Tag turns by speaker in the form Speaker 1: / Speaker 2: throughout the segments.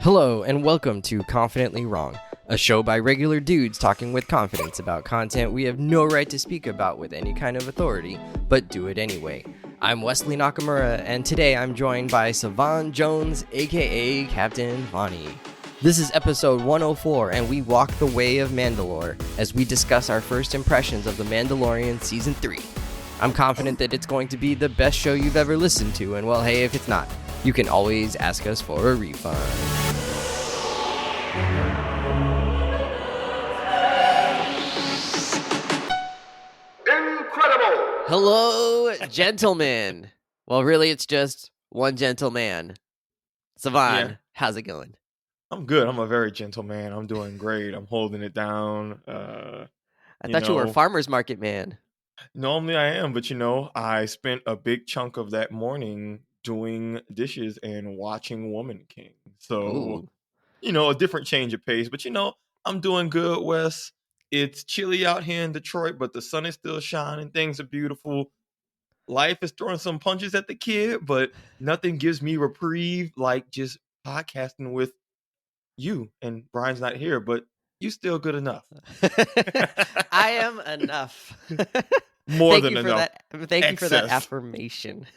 Speaker 1: Hello, and welcome to Confidently Wrong, a show by regular dudes talking with confidence about content we have no right to speak about with any kind of authority, but do it anyway. I'm Wesley Nakamura, and today I'm joined by Savon Jones, aka Captain Vonnie. This is episode 104, and we walk the way of Mandalore as we discuss our first impressions of The Mandalorian Season 3. I'm confident that it's going to be the best show you've ever listened to, and well, hey, if it's not, you can always ask us for a refund.
Speaker 2: Incredible!
Speaker 1: Hello, gentlemen. Well, really, it's just one gentleman. Savon,
Speaker 2: Yeah.
Speaker 1: how's it going?
Speaker 2: I'm good. I'm a very gentle man. I'm doing great. I'm holding it down.
Speaker 1: I thought you were a farmer's market man.
Speaker 2: Normally I am, but I spent a big chunk of that morning doing dishes and watching Woman King. So,
Speaker 1: Ooh.
Speaker 2: A different change of pace. But I'm doing good, Wes. It's chilly out here in Detroit, but the sun is still shining. Things are beautiful. Life is throwing some punches at the kid, but nothing gives me reprieve like just podcasting with you. And Brian's not here, but you still good enough.
Speaker 1: I am enough.
Speaker 2: More
Speaker 1: Thank
Speaker 2: than
Speaker 1: you
Speaker 2: enough.
Speaker 1: Thank you for that
Speaker 2: Excess.
Speaker 1: affirmation.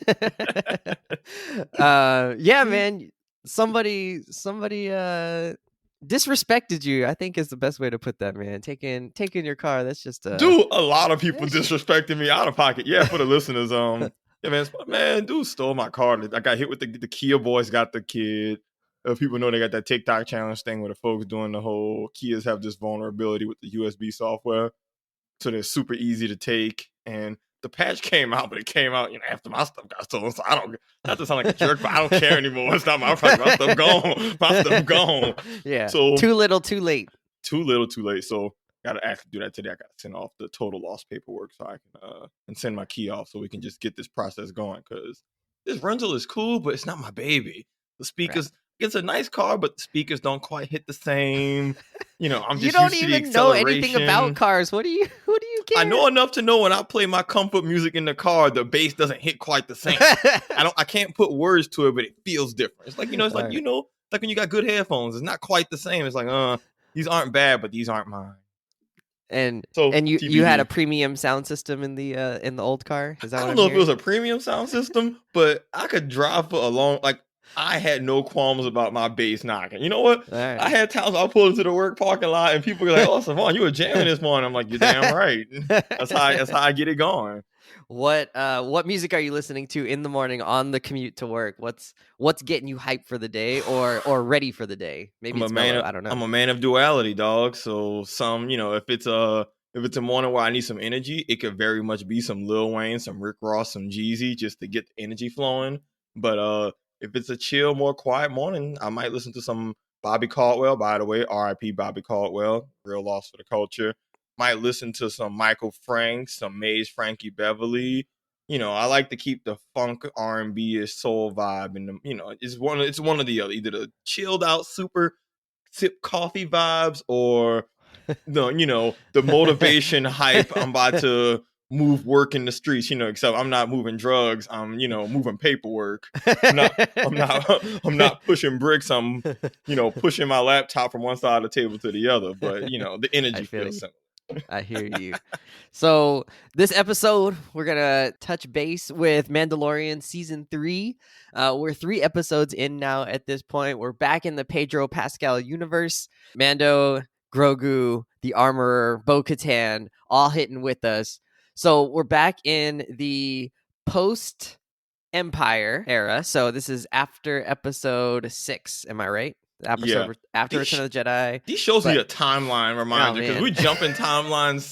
Speaker 1: Yeah, man. Somebody disrespected you, I think is the best way to put that, man. Taking your car, that's just
Speaker 2: Dude, a lot of people disrespecting me out of pocket. Yeah, for the listeners, yeah, man, dude stole my car. I got hit with the Kia boys got the kid. People know they got that TikTok challenge thing where the folks doing the whole Kias have this vulnerability with the USB software. So they're super easy to take. And the patch came out, but it came out, after my stuff got stolen. So I don't, not to sound like a jerk, but I don't care anymore. It's not my problem. My stuff gone. My stuff gone.
Speaker 1: Yeah.
Speaker 2: So
Speaker 1: too little, too late.
Speaker 2: Too little, too late. So gotta actually do that today. I gotta send off the total loss paperwork so I can and send my key off so we can just get this process going. Because this rental is cool, but it's not my baby. The speakers, it's a nice car, but the speakers don't quite hit the same. I'm just
Speaker 1: you don't
Speaker 2: used to the
Speaker 1: even know anything
Speaker 2: acceleration.
Speaker 1: about cars. Who do you care?
Speaker 2: I know enough to know when I play my comfort music in the car, the bass doesn't hit quite the same. I can't put words to it, but it feels different. It's like, it's like, like when you got good headphones, it's not quite the same. It's like, these aren't bad, but these aren't mine.
Speaker 1: And
Speaker 2: So
Speaker 1: you had a premium sound system in the old car? Is that
Speaker 2: I
Speaker 1: what
Speaker 2: don't
Speaker 1: I'm
Speaker 2: know if it was
Speaker 1: hearing?
Speaker 2: a premium sound system, but I could drive for a long, I had no qualms about my bass knocking. You know what?
Speaker 1: All right.
Speaker 2: I had times I pulled into the work parking lot and people were like, "Oh, Savon, you were jamming this morning." I'm like, "You're damn right." That's how I get it going.
Speaker 1: What music are you listening to in the morning on the commute to work? What's getting you hyped for the day or ready for the day? Maybe it's mellow, I don't know.
Speaker 2: I'm a man of duality, dog. So if it's a morning where I need some energy, it could very much be some Lil Wayne, some Rick Ross, some Jeezy, just to get the energy flowing. But if it's a chill, more quiet morning, I might listen to some Bobby Caldwell. By the way, R.I.P. Bobby Caldwell, real loss for the culture. Might listen to some Michael Franks, some Maze Frankie Beverly. I like to keep the funk R&B-ish soul vibe, and it's one of the other, either the chilled out super sip coffee vibes or the motivation hype. I'm about to move work in the streets, except I'm not moving drugs. I'm, moving paperwork. I'm not pushing bricks. I'm, pushing my laptop from one side of the table to the other. But, the energy feels similar.
Speaker 1: I hear you. So this episode, we're going to touch base with Mandalorian Season 3. We're 3 episodes in now at this point. We're back in the Pedro Pascal universe. Mando, Grogu, the Armorer, Bo Katan, all hitting with us. So we're back in the post-Empire era. So this is after episode 6. Am I right? After Return of the Jedi.
Speaker 2: These shows need a timeline reminder because we jump in timelines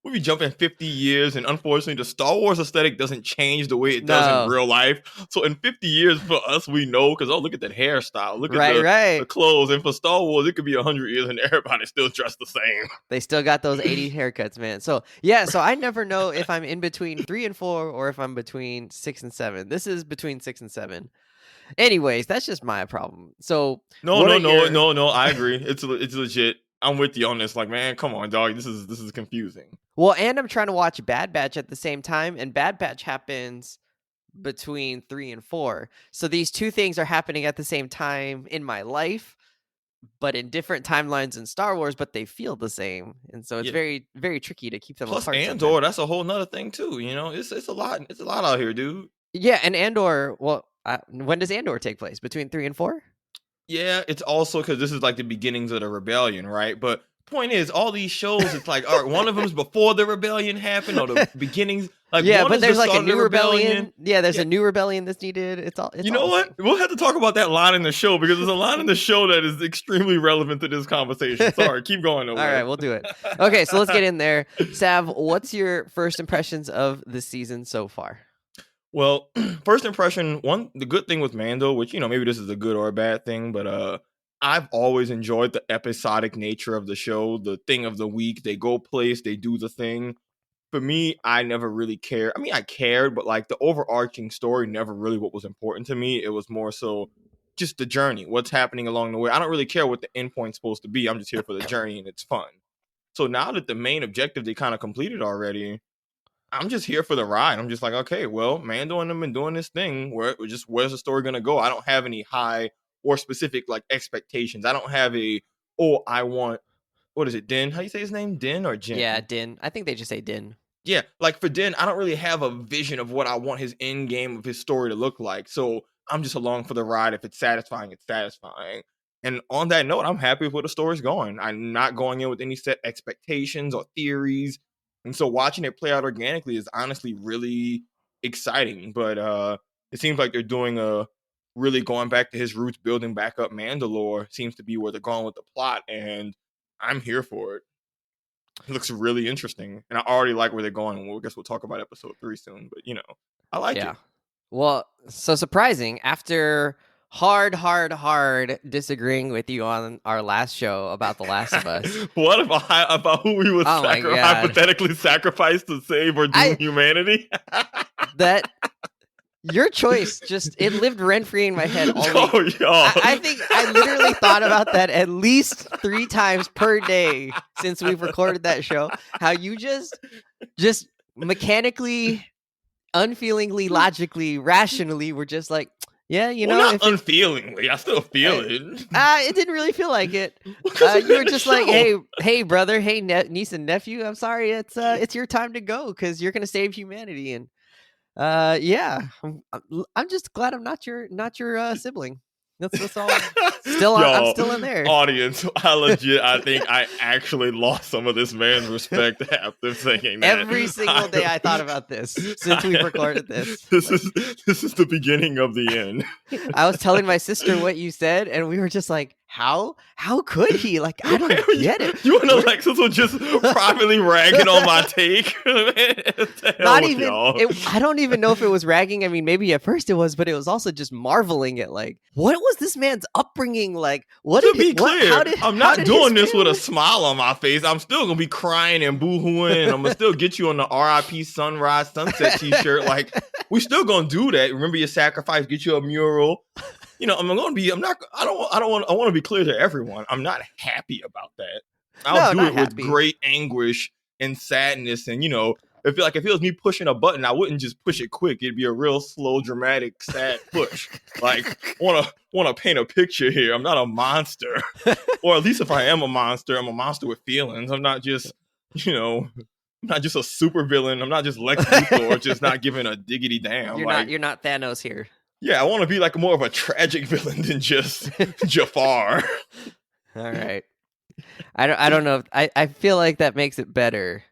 Speaker 2: we be jumping 50 years, and unfortunately the Star Wars aesthetic doesn't change the way it does in real life. So in 50 years for us, we know because look at that hairstyle, look at the clothes, and for Star Wars it could be 100 years and everybody's still dressed the same.
Speaker 1: They still got those 80s haircuts, man. So yeah, so I never know if I'm in between 3 and 4 or if I'm between 6 and 7. This is between 6 and 7. Anyways, that's just my problem. So
Speaker 2: no, I agree. It's legit. I'm with you on this. Like, man, come on, dog. This is confusing.
Speaker 1: Well, and I'm trying to watch Bad Batch at the same time, and Bad Batch happens between 3 and 4. So these two things are happening at the same time in my life, but in different timelines in Star Wars, but they feel the same. And so it's
Speaker 2: Yeah.
Speaker 1: very, very tricky to keep them
Speaker 2: Plus
Speaker 1: apart sometimes.
Speaker 2: Andor, that's a whole nother thing too. You know, it's a lot. It's a lot out here, dude.
Speaker 1: Yeah, and Andor, well, when does Andor take place? Between 3 and 4?
Speaker 2: Yeah, it's also because this is like the beginnings of the rebellion, right? But point is, all these shows, it's like, all right, one of them's before the rebellion happened, or the beginnings. Like,
Speaker 1: Yeah,
Speaker 2: one
Speaker 1: but
Speaker 2: is the
Speaker 1: there's like a
Speaker 2: start of the
Speaker 1: new rebellion. Yeah, there's
Speaker 2: Yeah.
Speaker 1: a new rebellion that's needed. It's all. It's
Speaker 2: You
Speaker 1: all
Speaker 2: know
Speaker 1: the
Speaker 2: what?
Speaker 1: same.
Speaker 2: We'll have to talk about that line in the show because there's a line in the show that is extremely relevant to this conversation. Sorry, keep going.
Speaker 1: All right, we'll do it. Okay, so let's get in there. Sav, what's your first impressions of the season so far?
Speaker 2: Well, first impression, the good thing with Mando, which, you know, maybe this is a good or a bad thing, but I've always enjoyed the episodic nature of the show, the thing of the week. They go place, they do the thing. For me, I never really cared. I mean, I cared, but like the overarching story never really what was important to me. It was more so just the journey, what's happening along the way. I don't really care what the end point's supposed to be. I'm just here for the journey and it's fun. So now that the main objective they kind of completed already, I'm just here for the ride. I'm just like, okay, well, Mando and them been doing this thing. Where's the story gonna go? I don't have any high or specific like expectations. I don't have I want, what is it, Din? How you say his name? Din or Jin?
Speaker 1: Yeah, Din. I think they just say Din.
Speaker 2: Yeah, like for Din, I don't really have a vision of what I want his end game of his story to look like. So I'm just along for the ride. If it's satisfying, it's satisfying. And on that note, I'm happy with where the story's going. I'm not going in with any set expectations or theories. And so watching it play out organically is honestly really exciting. But it seems like they're doing a really going back to his roots, building back up Mandalore seems to be where they're going with the plot. And I'm here for it. It looks really interesting, and I already like where they're going. Well, I guess we'll talk about episode 3 soon, but you know, I like it.
Speaker 1: Well, so surprising after hard disagreeing with you on our last show about The Last of Us.
Speaker 2: What about who we would hypothetically sacrifice to save or doom humanity?
Speaker 1: That your choice it lived rent free in my head. I think I literally thought about that at least 3 times per day since we've recorded that show. How you just mechanically, unfeelingly, logically, rationally were just like, yeah, you know,
Speaker 2: not unfeelingly. I still feel it.
Speaker 1: It didn't really feel like it. You were just like, hey, brother, hey, niece and nephew. I'm sorry, it's your time to go because you're gonna save humanity. And yeah, I'm just glad I'm not your sibling. That's all. I'm still in there.
Speaker 2: Audience, I think I actually lost some of this man's respect after saying that.
Speaker 1: Every single day I thought about this since we recorded this.
Speaker 2: This is the beginning of the end.
Speaker 1: I was telling my sister what you said, and we were just like, how could he? Like, I don't get it.
Speaker 2: You and Alexis were just privately ragging on my take.
Speaker 1: Not even. I don't even know if it was ragging. I mean, maybe at first it was, but it was also just marveling at like, what was this man's upbringing like?
Speaker 2: I'm not doing this with a smile on my face. I'm still gonna be crying and boo-hooing, and I'm gonna still get you on the RIP Sunrise Sunset t-shirt. Like, we still gonna do that. Remember your sacrifice. Get you a mural. You know, I want to be clear to everyone. I'm not happy about that. I'll do it with great anguish and sadness. And, you know, if it was me pushing a button, I wouldn't just push it quick. It'd be a real slow, dramatic, sad push. Like, want to paint a picture here. I'm not a monster. Or at least if I am a monster, I'm a monster with feelings. I'm not just, you know, I'm not just a super villain. I'm not just Lex Luthor, just not giving a diggity damn.
Speaker 1: You're not Thanos here.
Speaker 2: Yeah, I want to be like more of a tragic villain than just Jafar.
Speaker 1: All right. I don't know. I feel like that makes it better.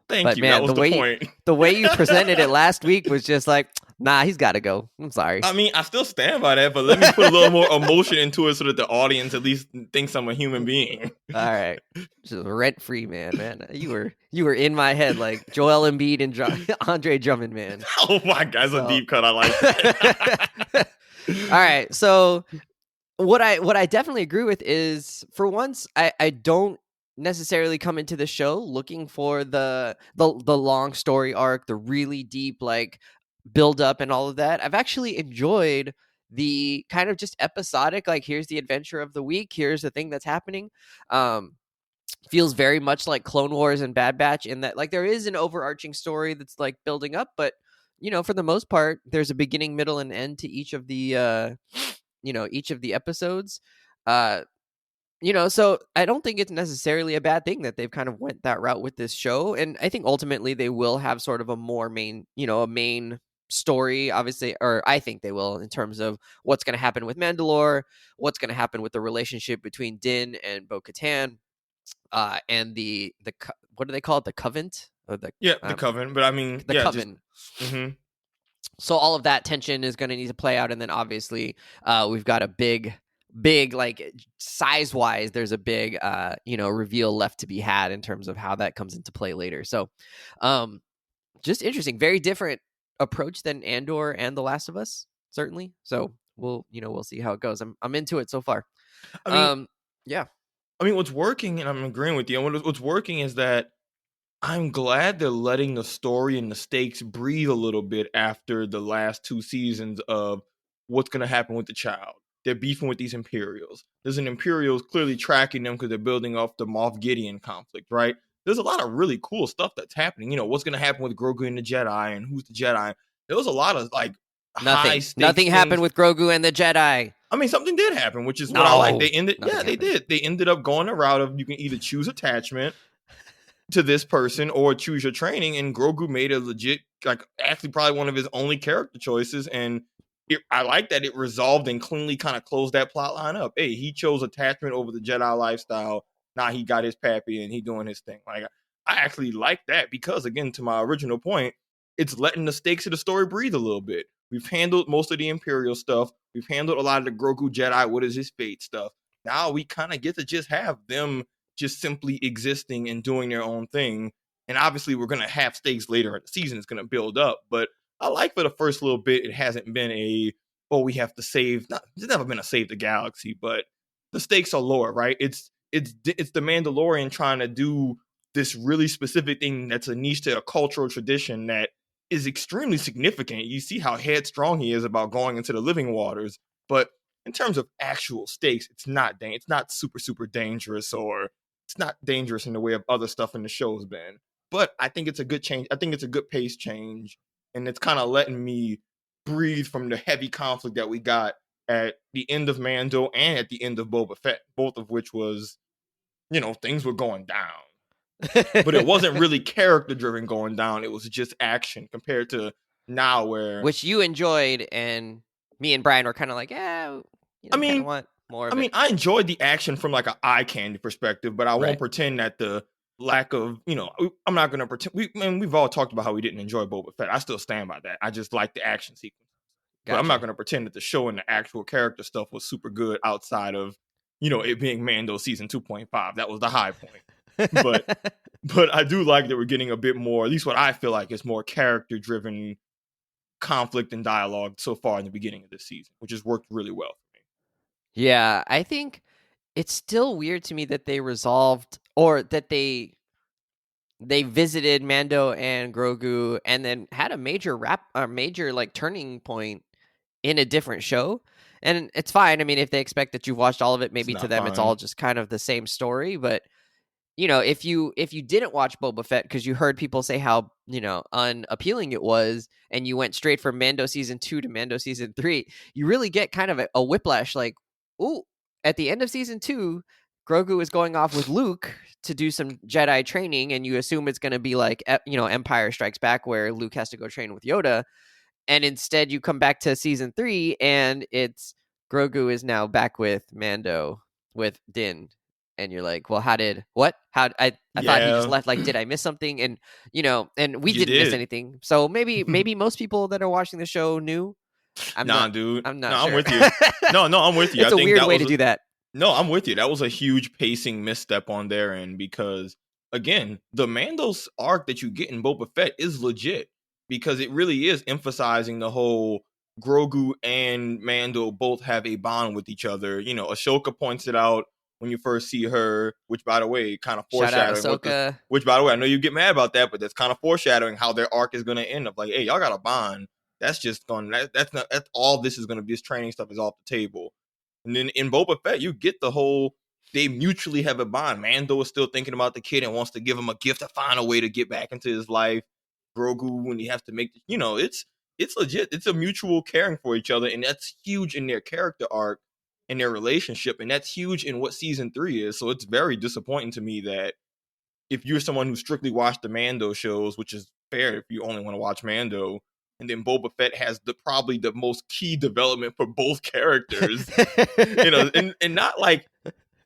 Speaker 2: Thank you. Man, that was the point.
Speaker 1: The way you presented it last week was just like, nah, he's got to go. I'm sorry.
Speaker 2: I mean, I still stand by that, but let me put a little more emotion into it so that the audience at least thinks I'm a human being.
Speaker 1: All right. Just rent free, man. You were in my head like Joel Embiid and Andre Drummond, man.
Speaker 2: Oh my God, that's a deep cut. I like that.
Speaker 1: All right. So what I definitely agree with is, for once, I don't necessarily come into the show looking for the long story arc, the really deep like build up and all of that. I've actually enjoyed the kind of just episodic, like, here's the adventure of the week, here's the thing that's happening. Feels very much like Clone Wars and Bad Batch in that, like, there is an overarching story that's like building up, but for the most part, there's a beginning, middle, and end to each of the each of the episodes. Uh, so I don't think it's necessarily a bad thing that they've kind of went that route with this show. And I think ultimately they will have sort of a more main, a main story, obviously, or I think they will, in terms of what's going to happen with Mandalore, what's going to happen with the relationship between Din and Bo Katan, and what do they call it? The Covenant? Or
Speaker 2: Yeah, the Coven. But I mean,
Speaker 1: the
Speaker 2: yeah, just
Speaker 1: Coven.
Speaker 2: hmm
Speaker 1: So all of that tension is going to need to play out, and then obviously we've got a big like size wise, there's a big reveal left to be had in terms of how that comes into play later. So just interesting, very different approach than Andor and The Last of Us, certainly. So we'll see how it goes. I'm into it so far.
Speaker 2: I mean,
Speaker 1: Yeah.
Speaker 2: what's working, and I'm agreeing with you. And what's working is that I'm glad they're letting the story and the stakes breathe a little bit after the last 2 seasons of what's going to happen with the child. They're beefing with these Imperials. There's an Imperials clearly tracking them because they're building off the Moff Gideon conflict, right? There's a lot of really cool stuff that's happening. What's going to happen with Grogu and the Jedi and who's the Jedi. There was a lot of like high stakes
Speaker 1: Nothing happened
Speaker 2: things.
Speaker 1: with Grogu and the Jedi.
Speaker 2: I mean, something did happen, which is
Speaker 1: No,
Speaker 2: what I like. They ended,
Speaker 1: nothing
Speaker 2: yeah, they
Speaker 1: happened.
Speaker 2: did. They ended up going a route of you can either choose attachment to this person or choose your training, and Grogu made a legit, like, actually probably one of his only character choices, and I like that it resolved and cleanly kind of closed that plot line up. Hey, he chose attachment over the Jedi lifestyle. Now he got his pappy and he doing his thing. Like, I actually like that because, again, to my original point, it's letting the stakes of the story breathe a little bit. We've handled most of the Imperial stuff. We've handled a lot of the Grogu Jedi, what is his fate stuff. Now we kind of get to just have them just simply existing and doing their own thing. And obviously, we're going to have stakes later in the season. It's going to build up. But I like for the first little bit, it hasn't been we have to save. It's never been a save the galaxy, but the stakes are lower, right? It's the Mandalorian trying to do this really specific thing that's a niche to a cultural tradition that is extremely significant. You see how headstrong he is about going into the living waters, but in terms of actual stakes, it's not super super dangerous, or it's not dangerous in the way of other stuff in the show's been. But I think it's a good change. I think it's a good pace change, and it's kind of letting me breathe from the heavy conflict that we got at the end of Mando and at the end of Boba Fett, both of which was, things were going down. But it wasn't really character driven going down. It was just action compared to now where
Speaker 1: which you enjoyed, and me and Brian were kind of like, yeah,
Speaker 2: I
Speaker 1: kind of
Speaker 2: mean,
Speaker 1: want more of it.
Speaker 2: I enjoyed the action from like an eye candy perspective, but I won't pretend that the lack of, I'm not going to pretend. We've all talked about how we didn't enjoy Boba Fett. I still stand by that. I just like the action sequence. But I'm not going to pretend that the show and the actual character stuff was super good outside of, it being Mando season 2.5. That was the high point. But I do like that we're getting a bit more, at least what I feel like is more character driven conflict and dialogue so far in the beginning of this season, which has worked really well for me.
Speaker 1: Yeah, I think it's still weird to me that they resolved, or that they visited Mando and Grogu and then had a major like turning point in a different show. And it's fine. I mean, if they expect that you've watched all of it, maybe to them it's all just kind of the same story. But if you didn't watch Boba Fett because you heard people say how unappealing it was, and you went straight from Mando season 2 to Mando season 3, you really get kind of a whiplash. Like, ooh, at the end of season 2, Grogu is going off with Luke to do some Jedi training, and you assume it's going to be like Empire Strikes Back, where Luke has to go train with Yoda, and instead you come back to season 3, and it's Grogu is now back with Mando with Din. And you're like, well, I thought he just left. Like, did I miss something? And and we didn't miss anything. So maybe most people that are watching the show knew. I'm not
Speaker 2: sure.
Speaker 1: I'm
Speaker 2: with you. No, I'm with you.
Speaker 1: It's a weird way to do that.
Speaker 2: No, I'm with you. That was a huge pacing misstep on their end because, again, the Mando's arc that you get in Boba Fett is legit because it really is emphasizing the whole Grogu and Mando both have a bond with each other. Ashoka points it out when you first see her, which, by the way, kind of foreshadowing.
Speaker 1: Shout out Ahsoka.
Speaker 2: Which, by the way, I know you get mad about that, but that's kind of foreshadowing how their arc is going to end up. Like, hey, y'all got a bond. That's just going. That's all. This is going to be. This training stuff is off the table. And then in Boba Fett, you get the whole. They mutually have a bond. Mando is still thinking about the kid and wants to give him a gift to find a way to get back into his life. Grogu when he has to make, it's legit. It's a mutual caring for each other, and that's huge in their character arc and their relationship, and that's huge in what season 3 is. So it's very disappointing to me that if you're someone who strictly watched the Mando shows, which is fair if you only want to watch Mando, and then Boba Fett has probably the most key development for both characters, and not like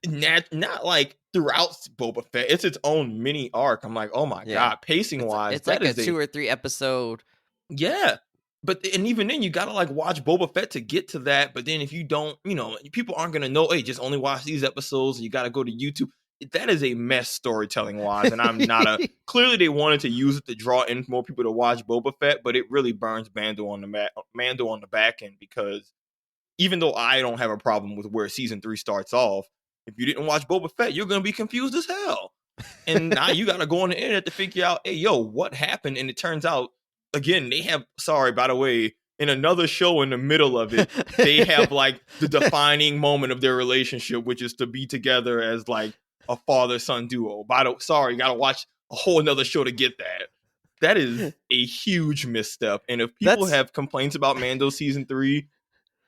Speaker 2: not like throughout Boba Fett. It's its own mini arc. I'm like, oh my god, pacing wise,
Speaker 1: it's like a 2 or 3 episode.
Speaker 2: Yeah. But and even then, you gotta like watch Boba Fett to get to that. But then if you don't, people aren't gonna know. Hey, just only watch these episodes. And you gotta go to YouTube. That is a mess storytelling wise, and I'm not a. Clearly, they wanted to use it to draw in more people to watch Boba Fett, but it really burns Mando on the back end, because even though I don't have a problem with where season 3 starts off, if you didn't watch Boba Fett, you're gonna be confused as hell. And now you gotta go on the internet to figure out, hey, yo, what happened? And it turns out, again, they have, sorry, by the way, in another show in the middle of it, they have like the defining moment of their relationship, which is to be together as like a father-son duo. Sorry, you gotta watch a whole another show to get that. That is a huge misstep. And if people have complaints about Mando season 3,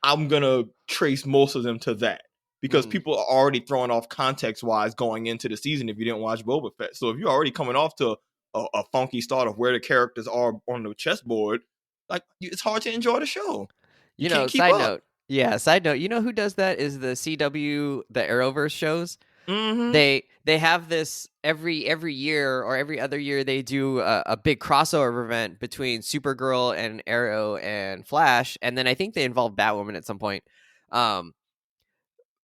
Speaker 2: I'm gonna trace most of them to that. Because people are already throwing off context-wise going into the season if you didn't watch Boba Fett. So if you're already coming off to a funky start of where the characters are on the chessboard, like, it's hard to enjoy the show. You can't keep
Speaker 1: side
Speaker 2: up.
Speaker 1: note. Yeah, side note. You know who does that is the CW, the Arrowverse shows.
Speaker 2: Mm-hmm.
Speaker 1: They have this every year or every other year. They do a big crossover event between Supergirl and Arrow and Flash, and then I think they involve Batwoman at some point.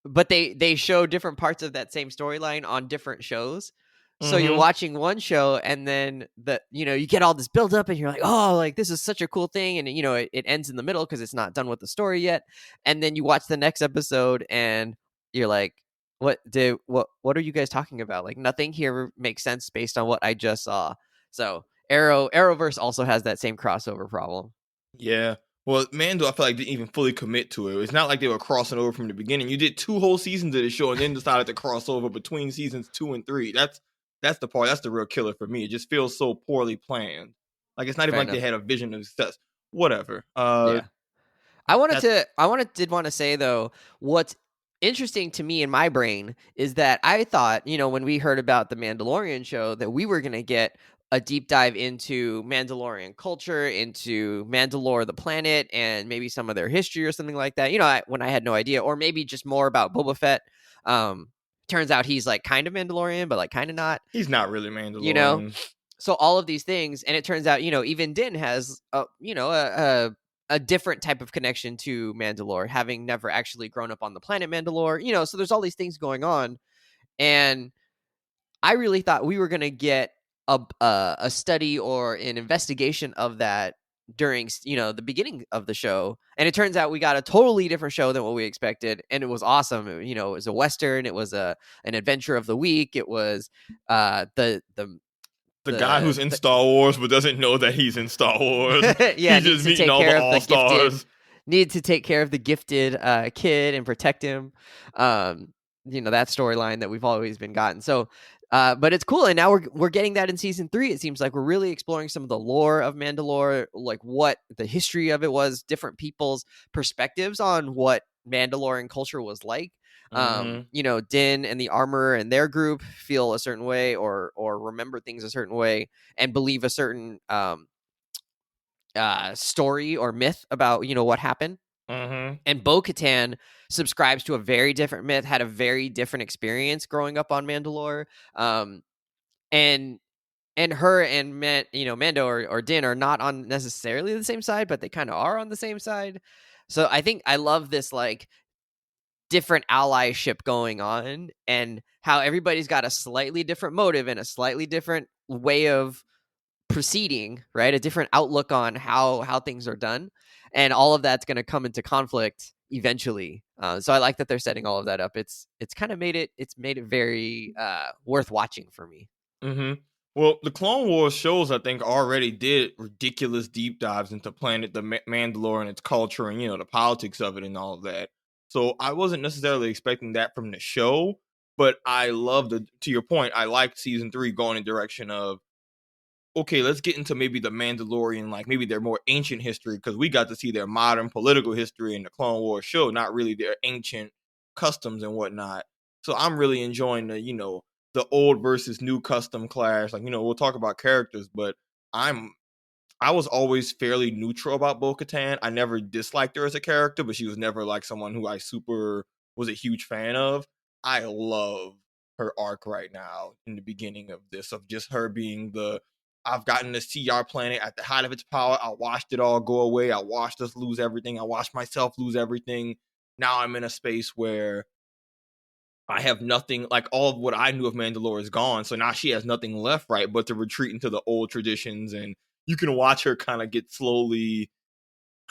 Speaker 1: But they show different parts of that same storyline on different shows. So you're watching one show, and then you get all this build up, and you're like, oh, like this is such a cool thing, and it ends in the middle because it's not done with the story yet. And then you watch the next episode, and you're like, what are you guys talking about? Like, nothing here makes sense based on what I just saw. So Arrowverse also has that same crossover problem.
Speaker 2: Yeah. Well, Mando, I feel like didn't even fully commit to it. It's not like they were crossing over from the beginning. You did 2 whole seasons of the show and then decided to cross over between seasons 2 and 3. That's the part. That's the real killer for me. It just feels so poorly planned. Like, it's not even like they had a vision of success. Whatever.
Speaker 1: Yeah. Did want to say though, what's interesting to me in my brain is that I thought, when we heard about the Mandalorian show, that we were going to get a deep dive into Mandalorian culture, into Mandalore, the planet, and maybe some of their history or something like that. When I had no idea, or maybe just more about Boba Fett. Turns out he's like kind of Mandalorian, but like kind of not.
Speaker 2: He's not really Mandalorian.
Speaker 1: So all of these things, and it turns out, even Djin has, a different type of connection to Mandalore, having never actually grown up on the planet Mandalore. So there's all these things going on, and I really thought we were gonna get a study or an investigation of that during the beginning of the show, and it turns out we got a totally different show than what we expected, and it was awesome. It was a Western, it was an adventure of the week, it was the
Speaker 2: guy who's in Star Wars but doesn't know that he's in Star Wars.
Speaker 1: Yeah,
Speaker 2: he's just meeting all the All-Stars.
Speaker 1: Need to take care of the gifted kid and protect him. That storyline that we've always been gotten. So but it's cool, and now we're getting that in season 3. It seems like we're really exploring some of the lore of Mandalore, like what the history of it was, different people's perspectives on what Mandalorian culture was like. Djin and the Armor and their group feel a certain way, or remember things a certain way, and believe a certain story or myth about what happened. And Bo Katan subscribes to a very different myth, had a very different experience growing up on Mandalore. And her and Mando or Djin are not on necessarily the same side, but they kind of are on the same side. So I think I love this like different allyship going on, and how everybody's got a slightly different motive and a slightly different way of proceeding, right? A different outlook on how things are done, and all of that's going to come into conflict eventually. So I like that they're setting all of that up. It's kind of made it very worth watching for me.
Speaker 2: Well, the Clone Wars shows, I think, already did ridiculous deep dives into Planet the Mandalore and its culture and the politics of it and all of that. So I wasn't necessarily expecting that from the show, but I love to your point, I like season 3 going in the direction of, okay, let's get into maybe the Mandalorian, like maybe their more ancient history, because we got to see their modern political history in the Clone Wars show, not really their ancient customs and whatnot. So I'm really enjoying the old versus new custom clash. Like, we'll talk about characters, but I was always fairly neutral about Bo Katan. I never disliked her as a character, but she was never like someone who I super was a huge fan of. I love her arc right now in the beginning of this, of just her being I've gotten to see our planet at the height of its power. I watched it all go away. I watched us lose everything. I watched myself lose everything. Now I'm in a space where I have nothing, like all of what I knew of Mandalore is gone. So now she has nothing left, right, but to retreat into the old traditions. And you can watch her kind of get slowly,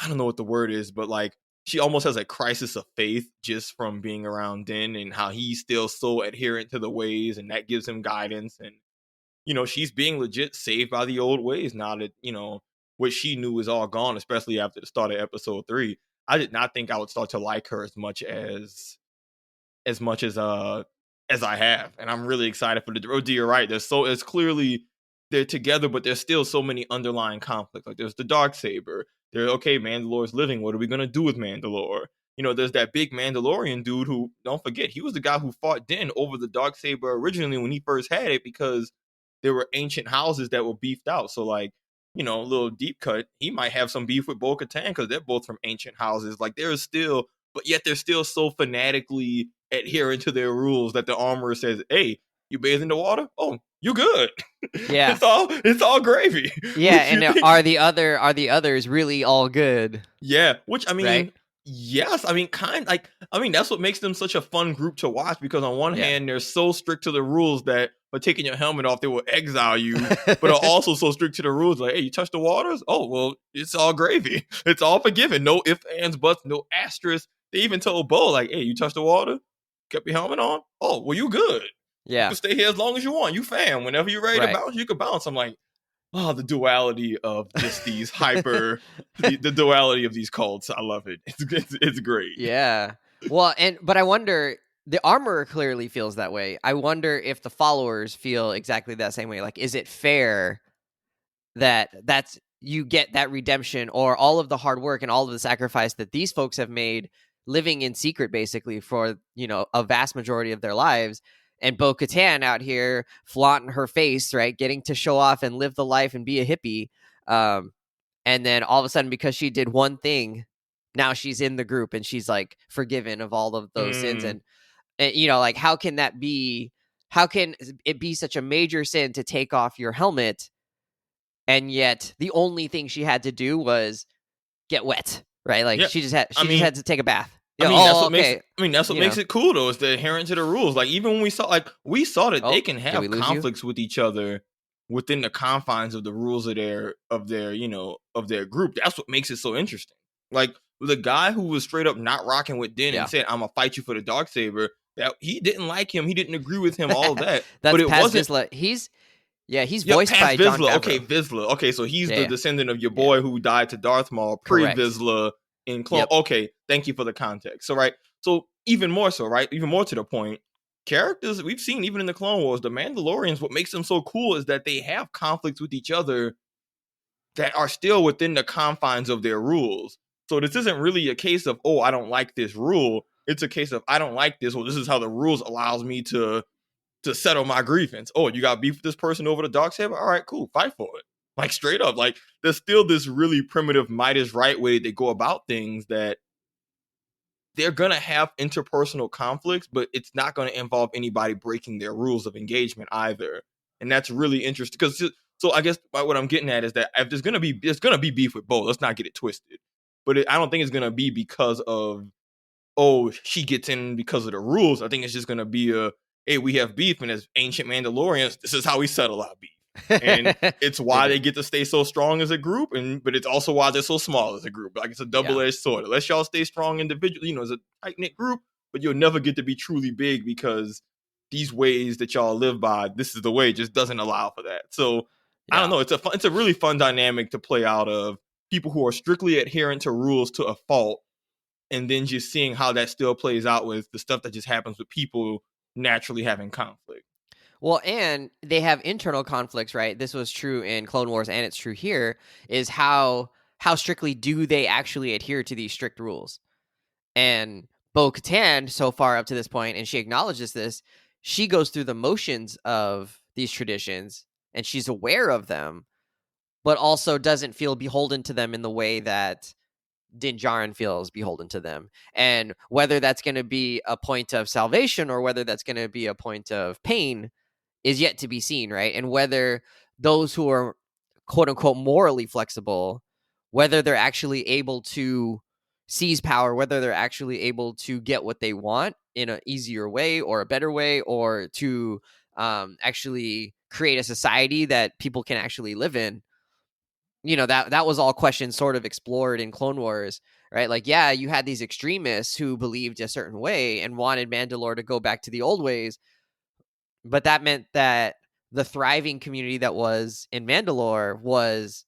Speaker 2: I don't know what the word is, but like she almost has a crisis of faith just from being around Din and how he's still so adherent to the ways, and that gives him guidance. And, she's being legit saved by the old ways now that, what she knew is all gone, especially after the start of episode 3. I did not think I would start to like her as I have, and I'm really excited for the road. You're right. It's clearly they're together, but there's still so many underlying conflicts. Like there's the dark saber. They're okay. Mandalore's living. What are we gonna do with Mandalore? There's that big Mandalorian dude who, don't forget, he was the guy who fought Din over the dark saber originally when he first had it, because there were ancient houses that were beefed out. So like, a little deep cut, he might have some beef with Bo Katan because they're both from ancient houses. Like there's still, but yet they're still so fanatically adhering to their rules that the armorer says, "Hey, you bathe in the water? Oh, you good?
Speaker 1: Yeah.
Speaker 2: it's all gravy."
Speaker 1: Yeah, and are the others really all good?
Speaker 2: Yeah, which I mean,
Speaker 1: right?
Speaker 2: Yes, I mean, that's what makes them such a fun group to watch, because on one hand, they're so strict to the rules that by taking your helmet off, they will exile you, but are also so strict to the rules, like, hey, you touch the waters? Oh, well, it's all gravy. It's all forgiven. No ifs, ands, buts, no asterisks. They even told Bo, like, hey, you touch the water? Kept your helmet on? Oh, well, you good. You
Speaker 1: Yeah.
Speaker 2: can stay here as long as you want. You fam. Whenever you're ready to bounce, you can bounce. I'm like, oh, the duality of just these the duality of these cults. I love it. It's great.
Speaker 1: Yeah. Well, but I wonder, the armorer clearly feels that way. I wonder if the followers feel exactly that same way. Like, is it fair that's you get that redemption, or all of the hard work and all of the sacrifice that these folks have made living in secret basically for, a vast majority of their lives, and Bo Katan out here flaunting her face, right, getting to show off and live the life and be a hippie, and then all of a sudden, because she did one thing, now she's in the group and she's like forgiven of all of those sins. And like, how can it be such a major sin to take off your helmet, and yet the only thing she had to do was get wet, right? Like,
Speaker 2: Yeah.
Speaker 1: she just had to take a bath.
Speaker 2: That's what makes it cool, though, is the adherence to the rules. Like, even when we saw that they can have conflicts with each other within the confines of the rules of their group. That's what makes it so interesting. Like, the guy who was straight up not rocking with Din and said, "I'm gonna fight you for the darksaber," that he didn't like him, he didn't agree with him, all of that.
Speaker 1: That's
Speaker 2: but it
Speaker 1: Paz
Speaker 2: wasn't.
Speaker 1: Vizsla. He's voiced by
Speaker 2: Vizsla.
Speaker 1: Jon Favreau.
Speaker 2: Okay, Vizsla. Okay, so he's the descendant of your boy who died to Darth Maul pre-Vizsla in Clone. Yep. Okay, thank you for the context. So, right. So, even more so, right? Even more to the point, characters we've seen even in the Clone Wars, the Mandalorians, what makes them so cool is that they have conflicts with each other that are still within the confines of their rules. So this isn't really a case of, oh, I don't like this rule. It's a case of, I don't like this. Well, this is how the rules allows me to settle my grievance. Oh, you got beef with this person over the darksaber? All right, cool. Fight for it. Like, straight up. Like, there's still this really primitive might is right way they go about things, that they're going to have interpersonal conflicts, but it's not going to involve anybody breaking their rules of engagement either. And that's really interesting, because so I guess what I'm getting at is that if there's going to be beef with Bo. Let's not get it twisted. But I don't think it's going to be because of, oh, she gets in because of the rules. I think it's just going to be hey, we have beef, and as ancient Mandalorians, this is how we settle our beef. And it's why they get to stay so strong as a group, but it's also why they're so small as a group. Like, it's a double-edged sword. Unless y'all stay strong individually, as a tight-knit group, but you'll never get to be truly big, because these ways that y'all live by, this is the way, just doesn't allow for that. So, I don't know. It's a really fun dynamic to play out of people who are strictly adherent to rules to a fault, and then just seeing how that still plays out with the stuff that just happens with people naturally having conflict.
Speaker 1: Well, and they have internal conflicts, right? This was true in Clone Wars, and it's true here. Is how strictly do they actually adhere to these strict rules? And Bo Katan, so far up to this point, and she acknowledges this, she goes through the motions of these traditions, and she's aware of them, but also doesn't feel beholden to them in the way that Din Djarin feels beholden to them. And whether that's going to be a point of salvation or whether that's going to be a point of pain is yet to be seen, right? And whether those who are quote unquote morally flexible, whether they're actually able to seize power, whether they're actually able to get what they want in an easier way or a better way, or to actually create a society that people can actually live in. That was all questions sort of explored in Clone Wars, right? Like, yeah, you had these extremists who believed a certain way and wanted Mandalore to go back to the old ways, but that meant that the thriving community that was in Mandalore was